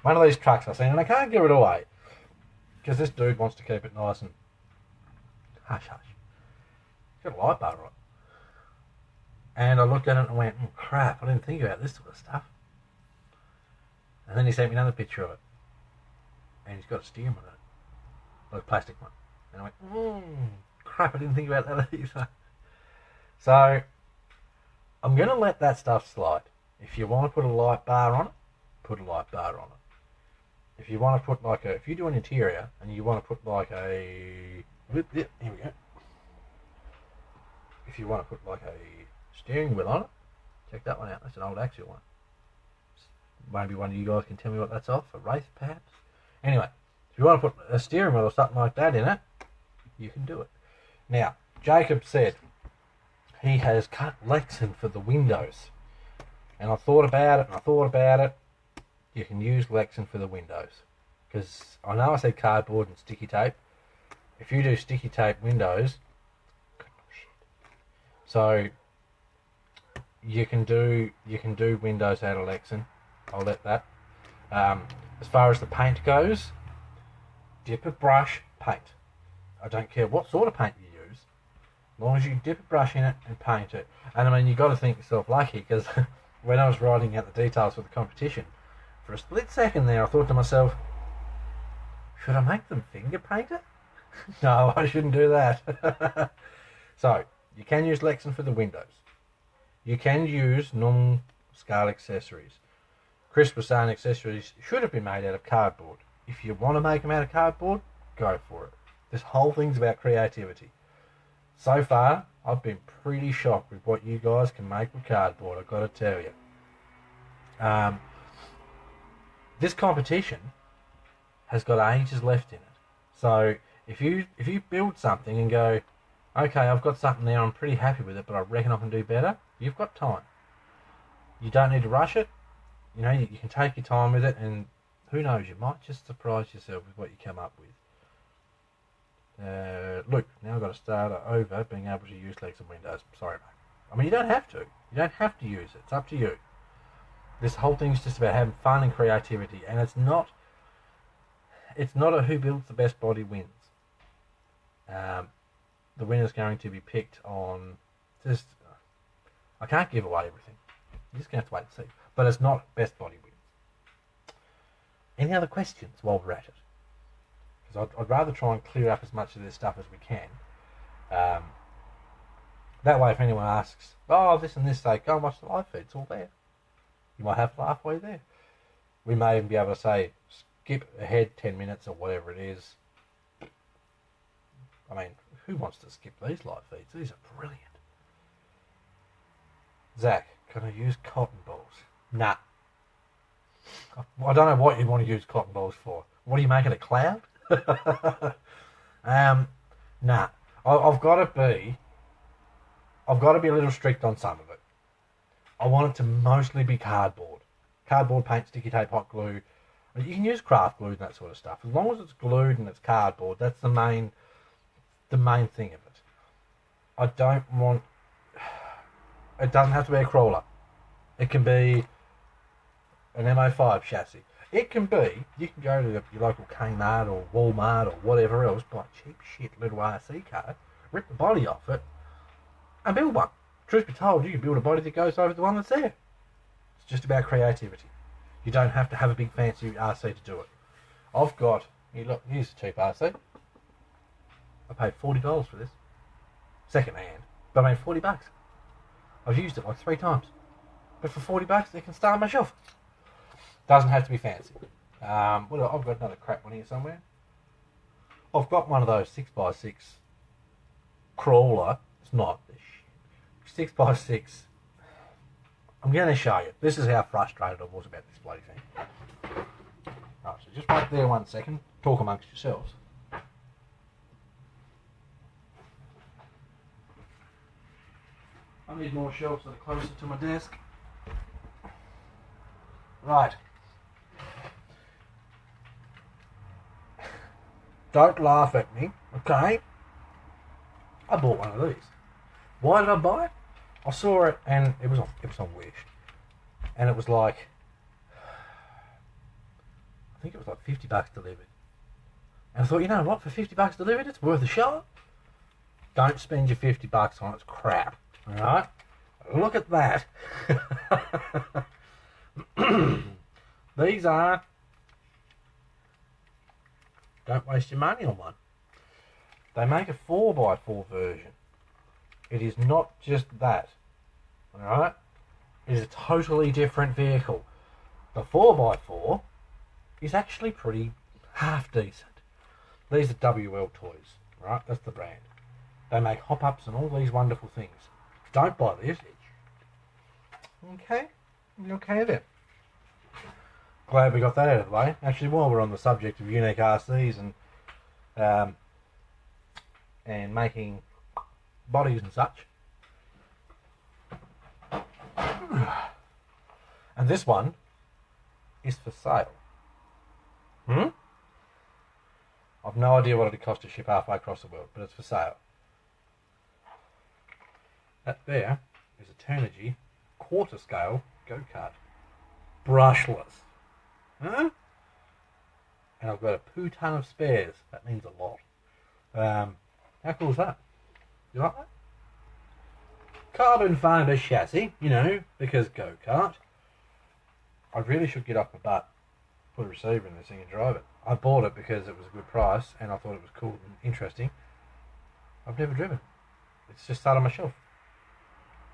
One of these trucks I've seen, and I can't give it away because this dude wants to keep it nice and hush hush. It's got a light bar on it. And I looked at it and went, crap, I didn't think about this sort of stuff. And then he sent me another picture of it. And he's got a steering on it. Like a plastic one. And I went, crap, I didn't think about that either. So, I'm going to let that stuff slide. If you want to put a light bar on it, put a light bar on it. If you want to put like a, if you do an interior and you want to put like a, here we go. If you want to put like a steering wheel on it, check that one out. That's an old axial one. Maybe one of you guys can tell me what that's off, a race perhaps. Anyway, if you want to put a steering wheel or something like that in it, you can do it. Now, Jacob said he has cut Lexan for the windows. And I thought about it, you can use Lexan for the windows. Because I know I said cardboard and sticky tape. If you do sticky tape windows, so you can do windows out of Lexan. I'll let that. As far as the paint goes, dip a brush, paint. I don't care what sort of paint you use, as long as you dip a brush in it and paint it. And I mean, you got to think yourself lucky, because when I was writing out the details for the competition, for a split second there, I thought to myself, should I make them finger paint it? No, I shouldn't do that. So, you can use Lexan for the windows. You can use non-scale accessories. Chris was saying accessories should have been made out of cardboard. If you want to make them out of cardboard, go for it. This whole thing's about creativity. So far, I've been pretty shocked with what you guys can make with cardboard, I've got to tell you. This competition has got ages left in it. So if you build something and go, okay, I've got something there, I'm pretty happy with it, but I reckon I can do better, you've got time. You don't need to rush it. You know, you can take your time with it, and who knows, you might just surprise yourself with what you come up with. Look, now I've got to start over being able to use Lexan windows. Sorry, mate. I mean, you don't have to. You don't have to use it. It's up to you. This whole thing is just about having fun and creativity, and it's not a who builds the best body wins. The winner's going to be picked on just, I can't give away everything. You're just going to have to wait and see. But it's not best body wins. Any other questions while we're at it? Because I'd rather try and clear up as much of this stuff as we can. That way, if anyone asks, oh, this and this, say, go and watch the live feed. It's all there. You might have halfway there. We may even be able to say, skip ahead 10 minutes or whatever it is. I mean, who wants to skip these live feeds? These are brilliant. Zach, can I use cotton balls? Nah. I don't know what you'd want to use cotton balls for. What are you making, a cloud? Nah. I've got to be a little strict on some of it. I want it to mostly be cardboard. Cardboard, paint, sticky tape, hot glue. You can use craft glue and that sort of stuff. As long as it's glued and it's cardboard, that's the main thing of it. I don't want... It doesn't have to be a crawler. It can be an MO5 chassis. It can be, you can go to your local Kmart or Walmart or whatever else, buy a cheap shit little RC car, rip the body off it, and build one. truth be told, you can build a body that goes over the one that's there. It's just about creativity. You don't have to have a big fancy RC to do it. I've got, look, here's a cheap RC. I paid $40 for this. Second hand. But I made $40. I've used it like 3 times. But for $40, it can stay on my shelf. Doesn't have to be fancy. I've got another crap one here somewhere. I've got one of those 6x6 crawler. It's not. 6x6. I'm going to show you. This is how frustrated I was about this bloody thing. Right, so just wait there 1 second. Talk amongst yourselves. I need more shelves that are closer to my desk. Right. Don't laugh at me, okay? I bought one of these. Why did I buy it? I saw it and it was on Wish. And it was like, I think it was like $50 delivered. And I thought, you know what, for $50 delivered, it's worth a shot. Don't spend your $50 on it, it's crap. Alright? Look at that. These are, don't waste your money on one. They make a 4x4 version. It is not just that. Alright? It is a totally different vehicle. The 4x4 is actually pretty half decent. These are WL Toys. Right? That's the brand. They make hop-ups and all these wonderful things. Don't buy this. Okay? Okay then. Glad we got that out of the way. Actually, while we're on the subject of unique RCs and making bodies and such. And this one is for sale. I've no idea what it'd cost to ship halfway across the world, but it's for sale. That there is a Turnigy quarter scale go-kart. Brushless. Huh? And I've got a poo ton of spares. That means a lot. How cool is that? You like that? Carbon fibre chassis, you know, because go-kart. I really should get off my butt, put a receiver in this thing and drive it. I bought it because it was a good price and I thought it was cool and interesting. I've never driven. It's just sat on my shelf.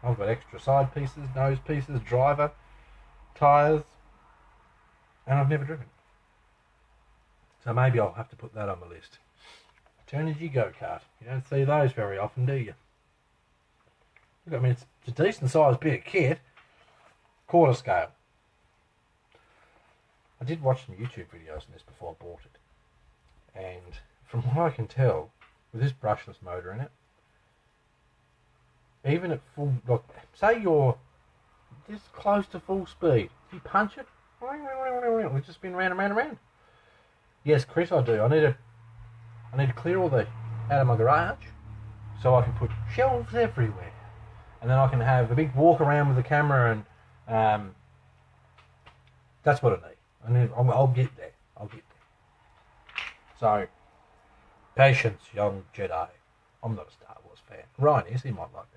I've got extra side pieces, nose pieces, driver, tyres, and I've never driven. So maybe I'll have to put that on my list. Turnigy go-kart. You don't see those very often, do you? Look, I mean, it's a decent sized bit of kit. Quarter scale. I did watch some YouTube videos on this before I bought it. And from what I can tell, with this brushless motor in it, even at full, look, say you're this close to full speed, if you punch it, we've just been round and round and round. Yes, Chris, I do. I need to clear all the out of my garage so I can put shelves everywhere, and then I can have a big walk around with the camera, and that's what I need. I'll get there. I'll get there. So, patience, young Jedi. I'm not a Star Wars fan. Ryan is. He might like it.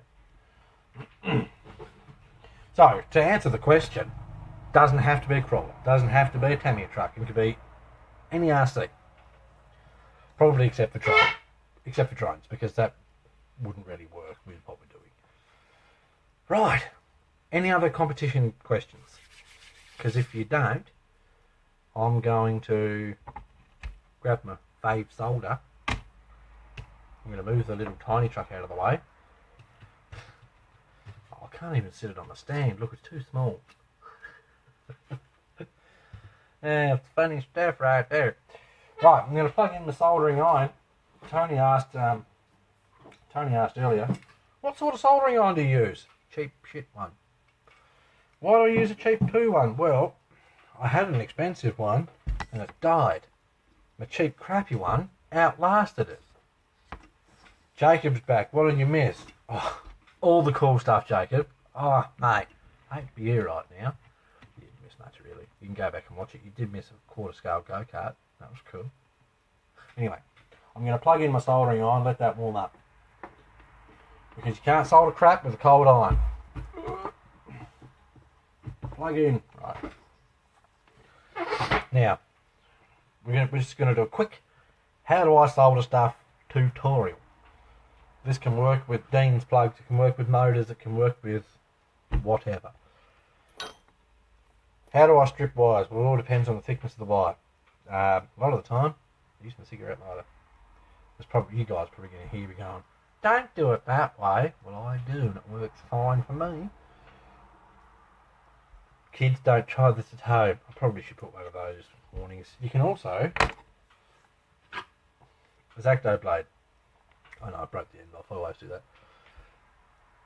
So, to answer the question, doesn't have to be a crawler, doesn't have to be a Tamiya truck, it could be any RC. Probably except for drones, because that wouldn't really work with what we're doing. Right, any other competition questions? Because if you don't, I'm going to grab my fave solder. I'm going to move the little tiny truck out of the way. I can't even sit it on the stand. Look, it's too small. Yeah, it's funny stuff right there. Right, I'm going to plug in the soldering iron. Tony asked earlier, what sort of soldering iron do you use? Cheap shit one. Why do I use a cheap poo one? Well, I had an expensive one and it died. My cheap crappy one outlasted it. Jacob's back. What did you miss? Oh, all the cool stuff, Jacob. Oh, mate. I hate to be here right now. You didn't miss much, really. You can go back and watch it. You did miss a quarter scale go-kart. That was cool. Anyway, I'm going to plug in my soldering iron, let that warm up. because you can't solder crap with a cold iron. Plug in. Right. Now, we're just going to do a quick how do I solder stuff tutorial. This can work with Dean's plugs, it can work with motors, it can work with whatever. How do I strip wires? Well, it all depends on the thickness of the wire. A lot of the time, I'm using a cigarette lighter. There's probably, you guys probably going to hear me going, don't do it that way. Well, I do, and it works fine for me. Kids, don't try this at home. I probably should put one of those warnings. You can also, a Zacto blade. Oh no, I broke the end off. I always do that.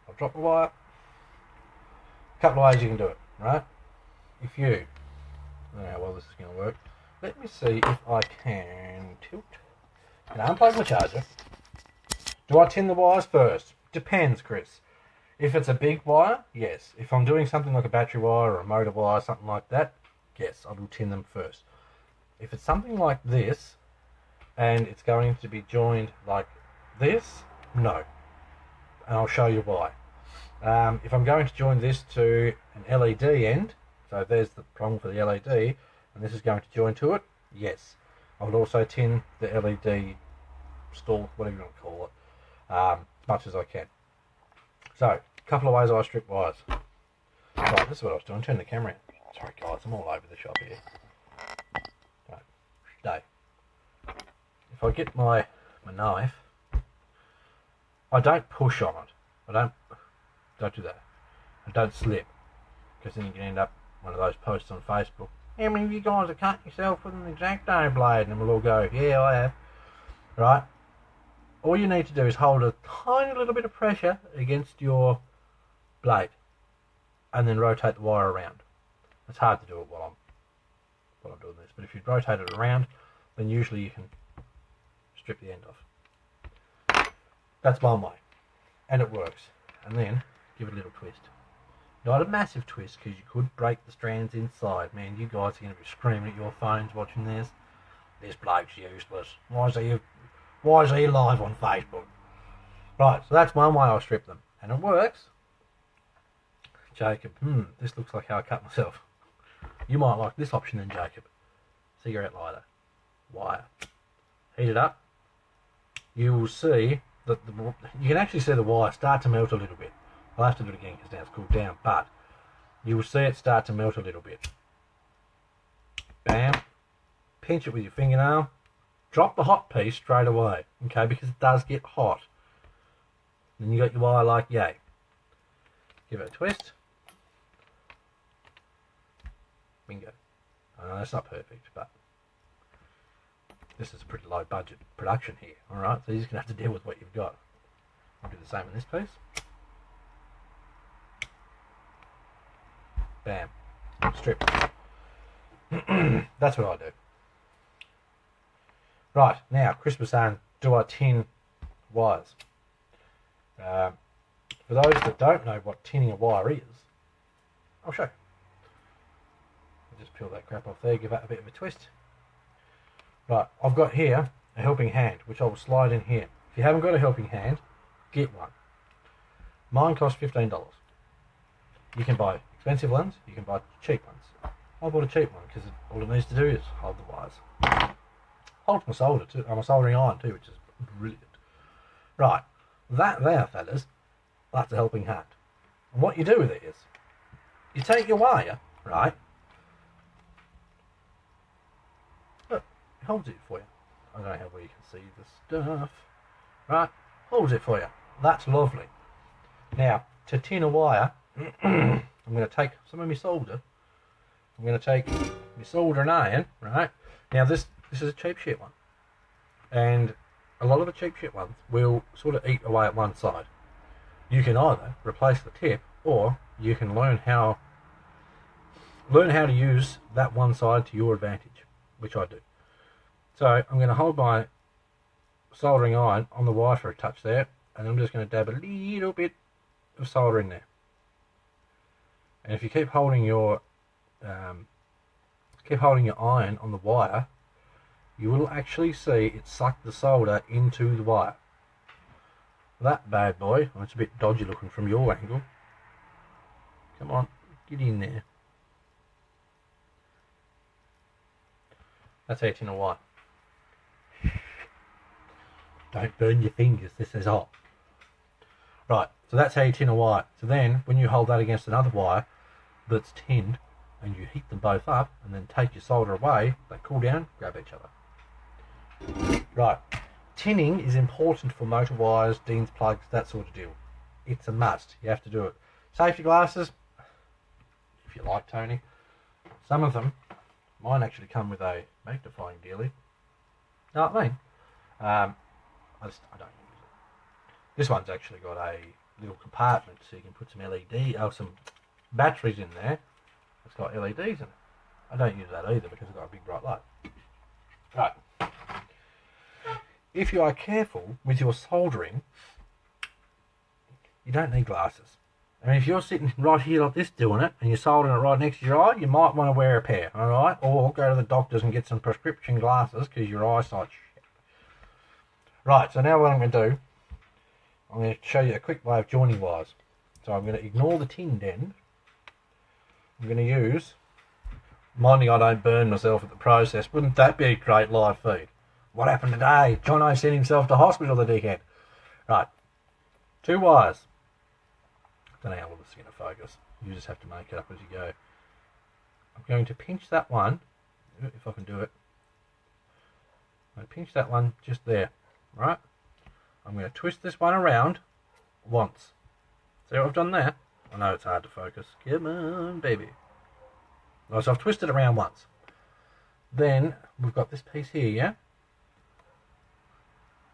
I'll drop the wire. A couple of ways you can do it, right? If you, I don't know how well this is going to work. Let me see if I can tilt. Can I unplug my charger? Do I tin the wires first? Depends, Chris. If it's a big wire, yes. If I'm doing something like a battery wire or a motor wire, something like that, yes, I will tin them first. If it's something like this, and it's going to be joined like this, no. And I'll show you why. If I'm going to join this to an LED end, so there's the prong for the LED, and this is going to join to it, yes. I would also tin the LED stall, whatever you want to call it, as much as I can. So, a couple of ways I strip wires. Right, this is what I was doing, turn the camera in. Sorry guys, I'm all over the shop here. Right, stay. If I get my knife, I don't push on it. I don't do that. I don't slip, because then you can end up one of those posts on Facebook. How many of you guys have cut yourself with an X-Acto blade? And we'll all go, yeah, I have. Right? All you need to do is hold a tiny little bit of pressure against your blade, and then rotate the wire around. It's hard to do it while I'm doing this, but if you rotate it around, then usually you can strip the end off. That's one way, and it works. And then give it a little twist. Not a massive twist, because you could break the strands inside. Man, you guys are going to be screaming at your phones watching this. This bloke's useless. Why is he live on Facebook? Right, so that's one way I strip them, and it works. Jacob, this looks like how I cut myself. You might like this option then, Jacob. Cigarette lighter, wire. Heat it up. You will see that you can actually see the wire start to melt a little bit. I'll have to do it again because now it's cooled down, but you will see it start to melt a little bit. Bam. Pinch it with your fingernail. Drop the hot piece straight away, okay, because it does get hot. Then you got your wire like yay. Give it a twist. Bingo. I know that's not perfect, but this is a pretty low budget production here, alright? So you're just going to have to deal with what you've got. I'll do the same in this piece. Bam. Strip. That's what I do. Right, now, Chris was saying, do I tin wires? For those that don't know what tinning a wire is, I'll show you. I'll just peel that crap off there, give that a bit of a twist. Right, I've got here a helping hand, which I will slide in here. If you haven't got a helping hand, get one. Mine costs $15. You can buy expensive ones, you can buy cheap ones. I bought a cheap one because all it needs to do is hold the wires. Holds my solder too, my soldering iron too, which is brilliant. Right, that there, fellas, that's a helping hand. And what you do with it is, you take your wire, right? Look, it holds it for you. I don't know how well you can see the stuff. Right, holds it for you. That's lovely. Now, to tin a wire, I'm going to take some of my solder. I'm going to take my soldering iron, right? Now this is a cheap shit one. And a lot of the cheap shit ones will sort of eat away at one side. You can either replace the tip, or you can learn how to use that one side to your advantage, which I do. So I'm going to hold my soldering iron on the wire for a touch there, and I'm just going to dab a little bit of solder in there. And if you keep holding your iron on the wire, you will actually see it suck the solder into the wire. that bad boy. Oh, it's a bit dodgy looking from your angle. Come on, get in there. That's 18 or white. Don't burn your fingers, this is hot. Right, so that's how you tin a wire. So then, when you hold that against another wire that's tinned, and you heat them both up, and then take your solder away, they cool down, grab each other. Right, tinning is important for motor wires, Dean's plugs, that sort of deal. It's a must, you have to do it. Safety glasses, if you like, Tony. Some of them, mine actually come with a magnifying dealie. Know what I mean? I don't use it. This one's actually got a little compartment so you can put some some batteries in there. It's got LEDs in it. I don't use that either because it's got a big bright light. Right. If you are careful with your soldering, you don't need glasses. I mean, if you're sitting right here like this doing it and you're soldering it right next to your eye, you might want to wear a pair, alright? Or go to the doctors and get some prescription glasses because your eyesight's shit. Right, so now what I'm going to do, I'm going to show you a quick way of joining wires. So I'm going to ignore the tinned end. I'm going to use, minding I don't burn myself at the process. Wouldn't that be a great live feed? What happened today? Jono sent himself to hospital, the dickhead. Right, 2 wires. I don't know how well this is going to focus. You just have to make it up as you go. I'm going to pinch that one, if I can do it. I'm going to pinch that one just there, right? I'm going to twist this one around once. See what I've done there? I know it's hard to focus. Come on, baby. Right, so I've twisted around once. Then we've got this piece here, yeah?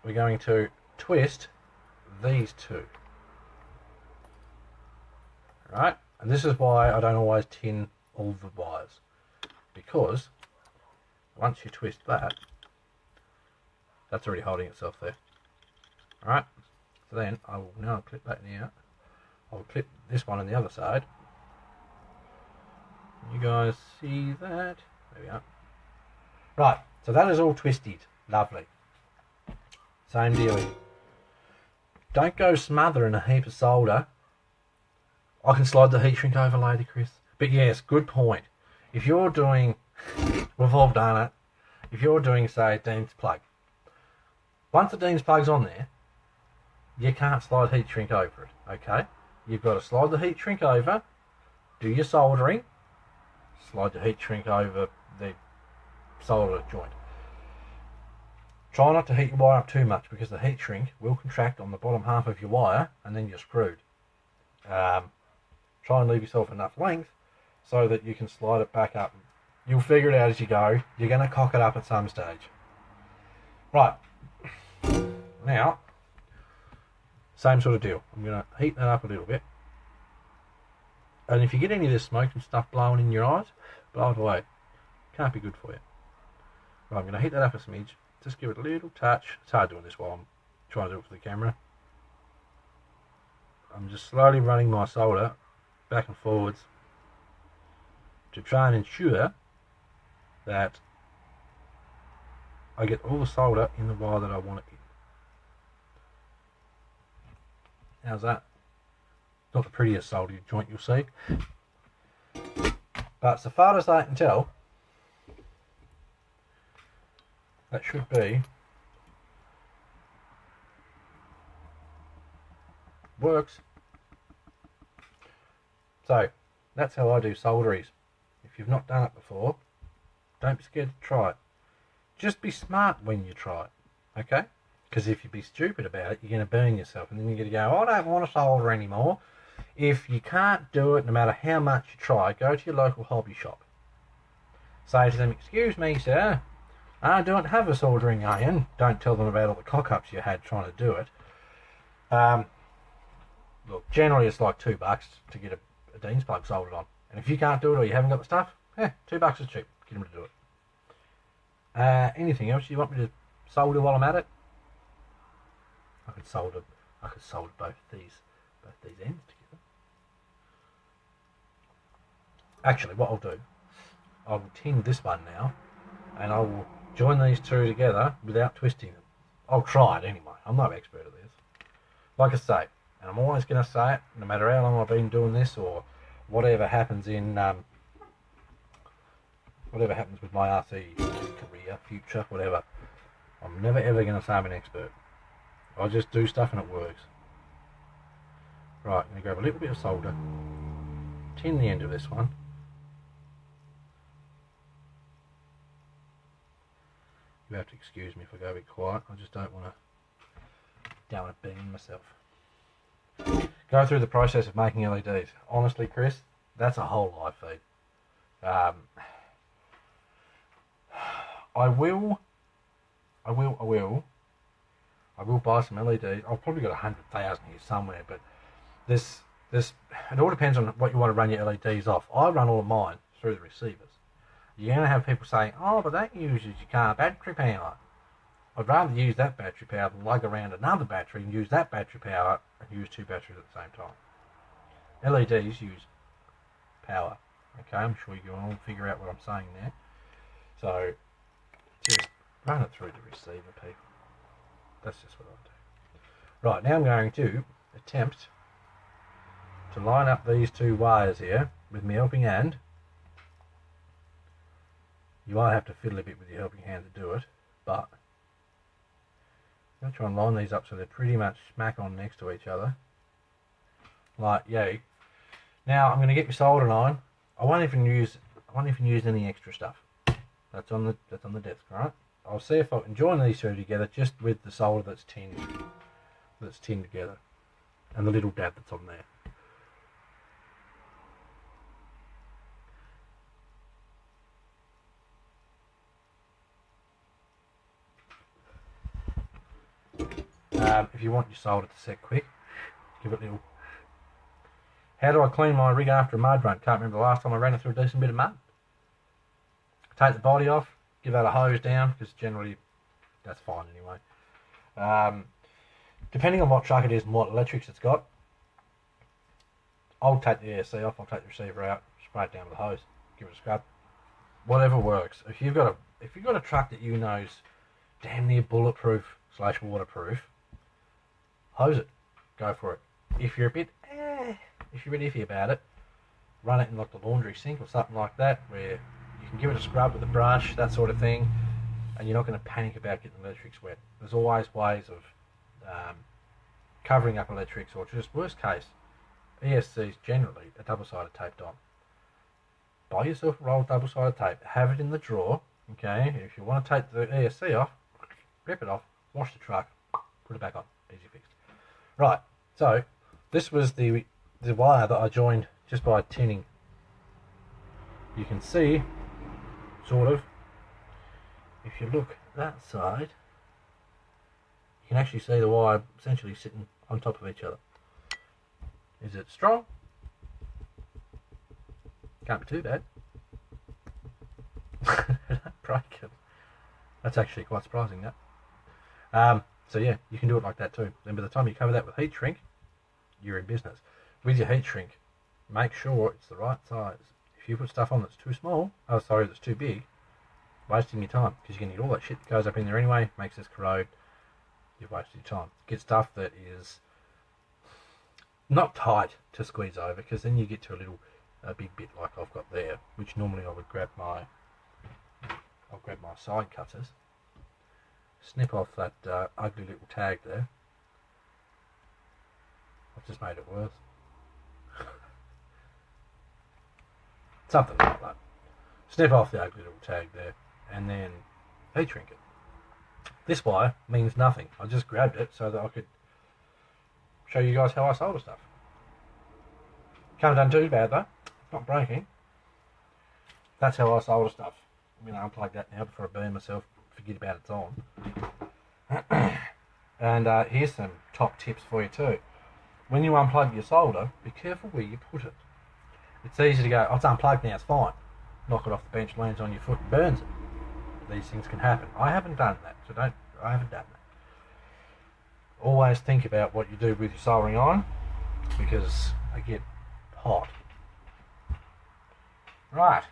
We're going to twist these two. Right? And this is why I don't always tin all the wires. Because once you twist that, that's already holding itself there. Alright, so then I will now clip that out. I'll clip this one on the other side. You guys see that? There we are. Right, so that is all twisted. Lovely. Same deal. Don't go smothering a heap of solder. I can slide the heat shrink over later, Chris. But yes, good point. If you're doing, we've all done it, if you're doing, say, a Dean's plug, once the Dean's plug's on there, you can't slide heat shrink over it, okay? You've got to slide the heat shrink over, do your soldering, slide the heat shrink over the solder joint. Try not to heat your wire up too much because the heat shrink will contract on the bottom half of your wire and then you're screwed. Try and leave yourself enough length so that you can slide it back up. You'll figure it out as you go. You're going to cock it up at some stage. Right. Now, same sort of deal. I'm going to heat that up a little bit. And if you get any of this smoke and stuff blowing in your eyes, blow it away. Can't be good for you. Right, I'm going to heat that up a smidge. Just give it a little touch. It's hard doing this while I'm trying to do it for the camera. I'm just slowly running my solder back and forwards to try and ensure that I get all the solder in the wire that I want it in. How's that? Not the prettiest solder joint you'll see, but so far as I can tell, that should be works. So that's how I do solderies. If you've not done it before, don't be scared to try it. Just be smart when you try it, okay? Because if you be stupid about it, you're going to burn yourself, and then you're going to go, I don't want to solder anymore. If you can't do it, no matter how much you try, go to your local hobby shop. Say to them, excuse me, sir, I don't have a soldering iron. Don't tell them about all the cock-ups you had trying to do it. Look, generally it's like $2 to get a Dean's plug soldered on. And if you can't do it or you haven't got the stuff, $2 is cheap. Get them to do it. Anything else you want me to solder while I'm at it? I could solder both these ends together. Actually, what I'll do, I will tin this one now, and I will join these two together without twisting them. I'll try it anyway. I'm no expert at this. like I say, and I'm always going to say it, no matter how long I've been doing this or whatever happens in whatever happens with my RC career, future, whatever, I'm never ever going to say I'm an expert. I just do stuff and it works. Right, I'm going to grab a little bit of solder, tin the end of this one. You have to excuse me if I go a bit quiet. I just don't want to beam myself. Go through the process of making LEDs. Honestly, Chris, that's a whole live feed. I will buy some LEDs. I've probably got 100,000 here somewhere, but this it all depends on what you want to run your LEDs off. I run all of mine through the receivers. You're going to have people saying, oh, but that uses your car battery power. I'd rather use that battery power than lug around another battery and use that battery power and use two batteries at the same time. LEDs use power. Okay, I'm sure you can all figure out what I'm saying there. So just run it through the receiver, people. That's just what I do. Right, now I'm going to attempt to line up these two wires here with my helping hand. You might have to fiddle a bit with your helping hand to do it, but I'm going to try and line these up so they're pretty much smack on next to each other. Like yay. Now I'm going to get my soldering iron. I won't even use any extra stuff. That's on the desk, right? I'll see if I can join these two together just with the solder that's tinned together, and the little dab that's on there. If you want your solder to set quick, give it a little. How do I clean my rig after a mud run? Can't remember the last time I ran it through a decent bit of mud. Take the body off, give that a hose down, because generally that's fine anyway. Depending on what truck it is and what electrics it's got, I'll take the ESC off, I'll take the receiver out, spray it down with a hose, give it a scrub. Whatever works. If you've got a truck that you know's damn near bulletproof / waterproof, hose it. Go for it. If you're a bit iffy about it, run it in like the laundry sink or something like that, where you can give it a scrub with a brush, that sort of thing, and you're not going to panic about getting the electrics wet. There's always ways of covering up electrics, or just worst case, ESCs generally are double-sided taped on. Buy yourself a roll of double-sided tape, have it in the drawer, okay? If you want to take the ESC off, rip it off, wash the truck, put it back on, easy fixed. Right, so this was the wire that I joined just by tinning. You can see, sort of, if you look that side, you can actually see the wire essentially sitting on top of each other. Is it strong? Can't be too bad. Break it. That's actually quite surprising, that. So yeah, you can do it like that too. Then by the time you cover that with heat shrink, you're in business. With your heat shrink, make sure it's the right size. If you put stuff on that's too small, that's too big, wasting your time, because you're going to get all that shit that goes up in there anyway, makes this corrode, you've wasted your time. Get stuff that is not tight to squeeze over, because then you get to a big bit like I've got there, which normally I would grab my side cutters, snip off that ugly little tag there. I've just made it worse. Something like that. Snip off the ugly little tag there, and then heat shrink it. This wire means nothing. I just grabbed it so that I could show you guys how I solder stuff. Can't have done too bad though. It's not breaking. That's how I solder stuff. I'm going to unplug that now before I burn myself. Forget about it's on. And here's some top tips for you too. When you unplug your solder, be careful where you put it. It's easy to go, oh, it's unplugged now, it's fine. Knock it off the bench, lands on your foot and burns it. These things can happen. I haven't done that, so I haven't done that. Always think about what you do with your soldering iron, because they get hot. Right.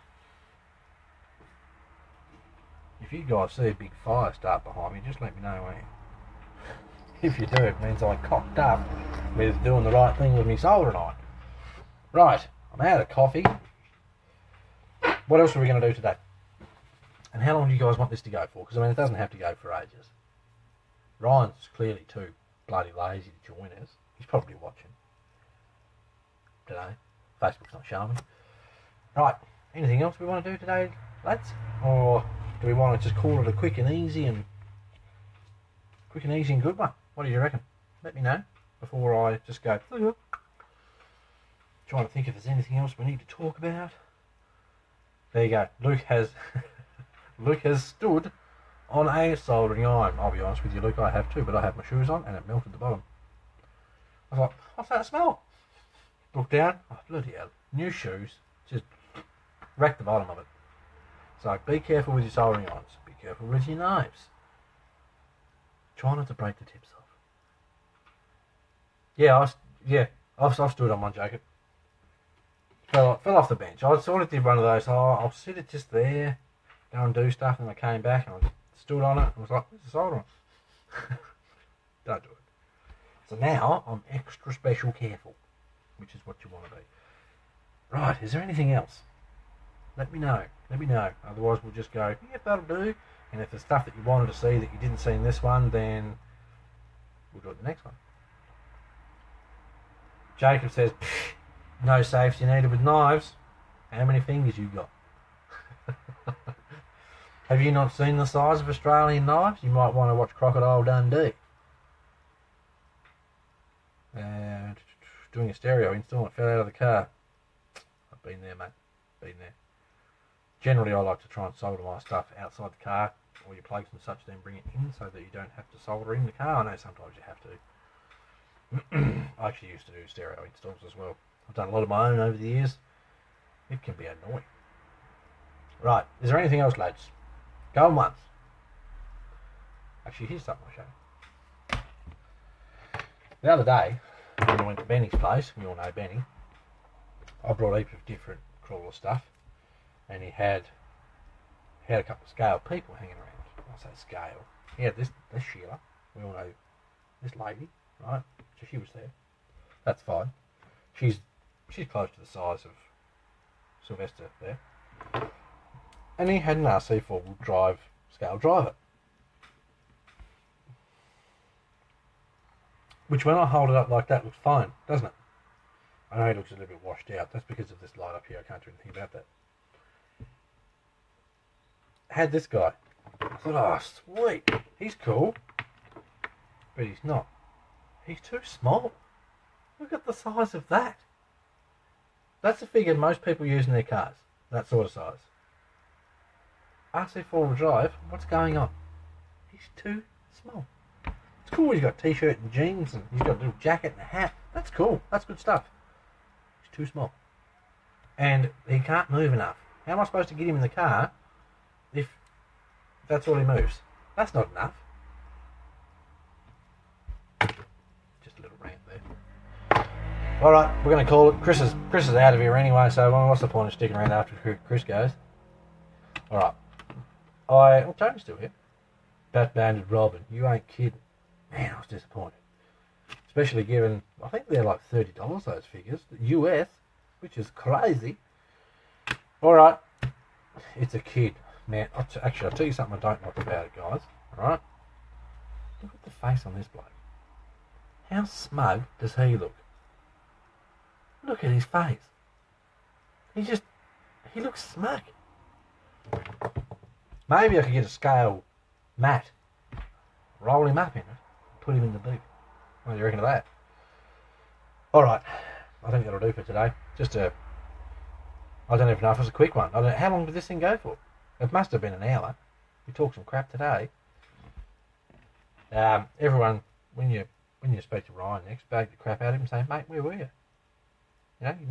If you guys see a big fire start behind me, just let me know, won't you? If you do, it means I cocked up with doing the right thing with me soldering iron. Right, I'm out of coffee. What else are we going to do today? And how long do you guys want this to go for? Because, I mean, it doesn't have to go for ages. Ryan's clearly too bloody lazy to join us. He's probably watching today. Facebook's not showing me. Right, anything else we want to do today, lads? Or do we want to just call it a quick and easy and good one? What do you reckon? Let me know before I just go. Trying to think if there's anything else we need to talk about. There you go. Luke has stood on a soldering iron. I'll be honest with you, Luke, I have too, but I had my shoes on and it melted the bottom. I was like, what's that smell? Looked down, oh bloody hell, new shoes, just wrecked the bottom of it. So be careful with your soldering irons, be careful with your knives. Try not to break the tips off. I've stood on one, Jacob. Fell off the bench. I sort of did one of those, I'll sit it just there, go and do stuff, and I came back and I stood on it and was like, where's the solder on? Don't do it. So now I'm extra special careful, which is what you want to be. Right, is there anything else? Let me know. Otherwise we'll just go, yeah, that'll do. And if there's stuff that you wanted to see that you didn't see in this one, then we'll do it the next one. Jacob says, no safety needed with knives. How many fingers you got? Have you not seen the size of Australian knives? You might want to watch Crocodile Dundee. Doing a stereo install, it fell out of the car. I've been there, mate. Been there. Generally, I like to try and solder my stuff outside the car, or your plugs and such, then bring it in so that you don't have to solder in the car. I know sometimes you have to. I actually used to do stereo installs as well. I've done a lot of my own over the years. It can be annoying. Right, is there anything else, lads? Going once. Actually, here's something I'll show you. The other day, when I went to Benny's place, we all know Benny, I brought heaps of different crawler stuff, and he had a couple of scale people hanging around. I say scale. He had this Sheila. We all know this lady, right? So she was there. That's fine. She's close to the size of Sylvester there. And he had an RC four-wheel drive scale driver, which when I hold it up like that looks fine, doesn't it? I know it looks a little bit washed out. That's because of this light up here. I can't do anything about that. Had this guy. I thought, oh, sweet. He's cool. But he's not. He's too small. Look at the size of that. That's the figure most people use in their cars. That sort of size. RC four-wheel drive, what's going on? He's too small. It's cool he's got a t-shirt and jeans and he's got a little jacket and a hat. That's cool. That's good stuff. He's too small. And he can't move enough. How am I supposed to get him in the car if that's all he moves? That's not enough. Just a little rant there. Alright, we're going to call it. Chris is out of here anyway, so what's the point of sticking around after Chris goes? Alright. Tony's still here. Bat-banded Robin. You ain't kidding. Man, I was disappointed. Especially given, I think they're like $30, those figures. US, which is crazy. Alright. It's a kid. Man, I'll tell you something I don't like about it, guys. Alright? Look at the face on this bloke. How smug does he look? Look at his face. He looks smug. Maybe I could get a scale mat, roll him up in it, put him in the boot. What do you reckon of that? Alright, I think that'll do for today. I don't even know if it was a quick one. I don't know, how long did this thing go for? It must have been an hour. We talked some crap today. Everyone, when you speak to Ryan next, bag the crap out of him and say, mate, where were you? You know, you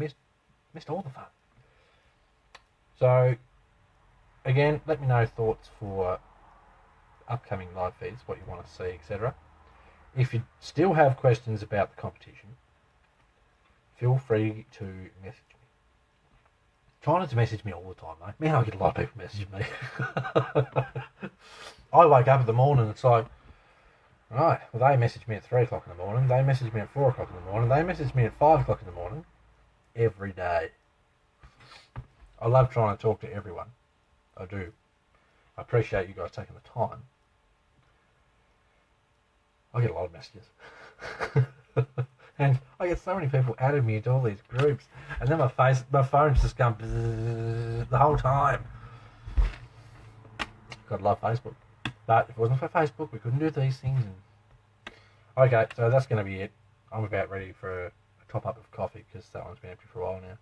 missed all the fun. So, again, let me know thoughts for upcoming live feeds, what you want to see, etc. If you still have questions about the competition, feel free to message me. Try not to message me all the time, though. Man, I get a lot of people messaging me. I wake up in the morning and it's like, Right, well, they message me at 3 o'clock in the morning, they message me at 4 o'clock in the morning, they message me at 5 o'clock in the morning, every day. I love trying to talk to everyone. I do. I appreciate you guys taking the time. I get a lot of messages. And I get so many people adding me into all these groups, and then my phone's just going the whole time. God, love Facebook. But if it wasn't for Facebook, we couldn't do these things. Okay, so that's going to be it. I'm about ready for a top up of coffee because that one's been empty for a while now.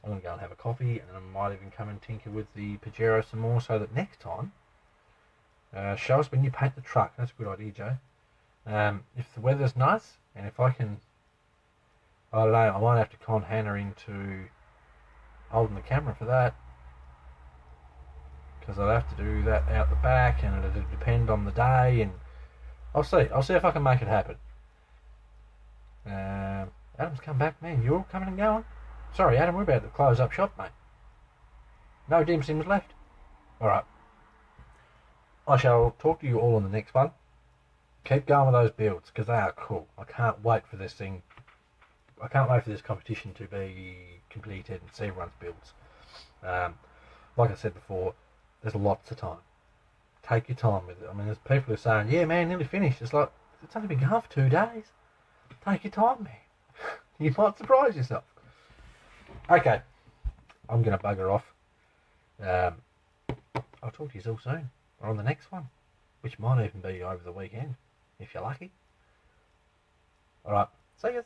I'm going to go and have a coffee, and I might even come and tinker with the Pajero some more so that next time, show us when you paint the truck. That's a good idea, Joe. If the weather's nice, and if I can, I don't know, I might have to con Hannah into holding the camera for that. Because I'll have to do that out the back, and it'll depend on the day, and I'll see if I can make it happen. Adam's come back, man. You're all coming and going. Sorry, Adam, we're about to close up shop, mate. No dim sims left. Alright. I shall talk to you all on the next one. Keep going with those builds, because they are cool. I can't wait for this thing. I can't wait for this competition to be completed and see everyone's builds. Like I said before, there's lots of time. Take your time with it. I mean, there's people who are saying, yeah, man, nearly finished. It's like, it's only been going for 2 days. Take your time, man. You might surprise yourself. Okay, I'm going to bugger off. I'll talk to you all soon. Or on the next one. Which might even be over the weekend, if you're lucky. Alright, see you.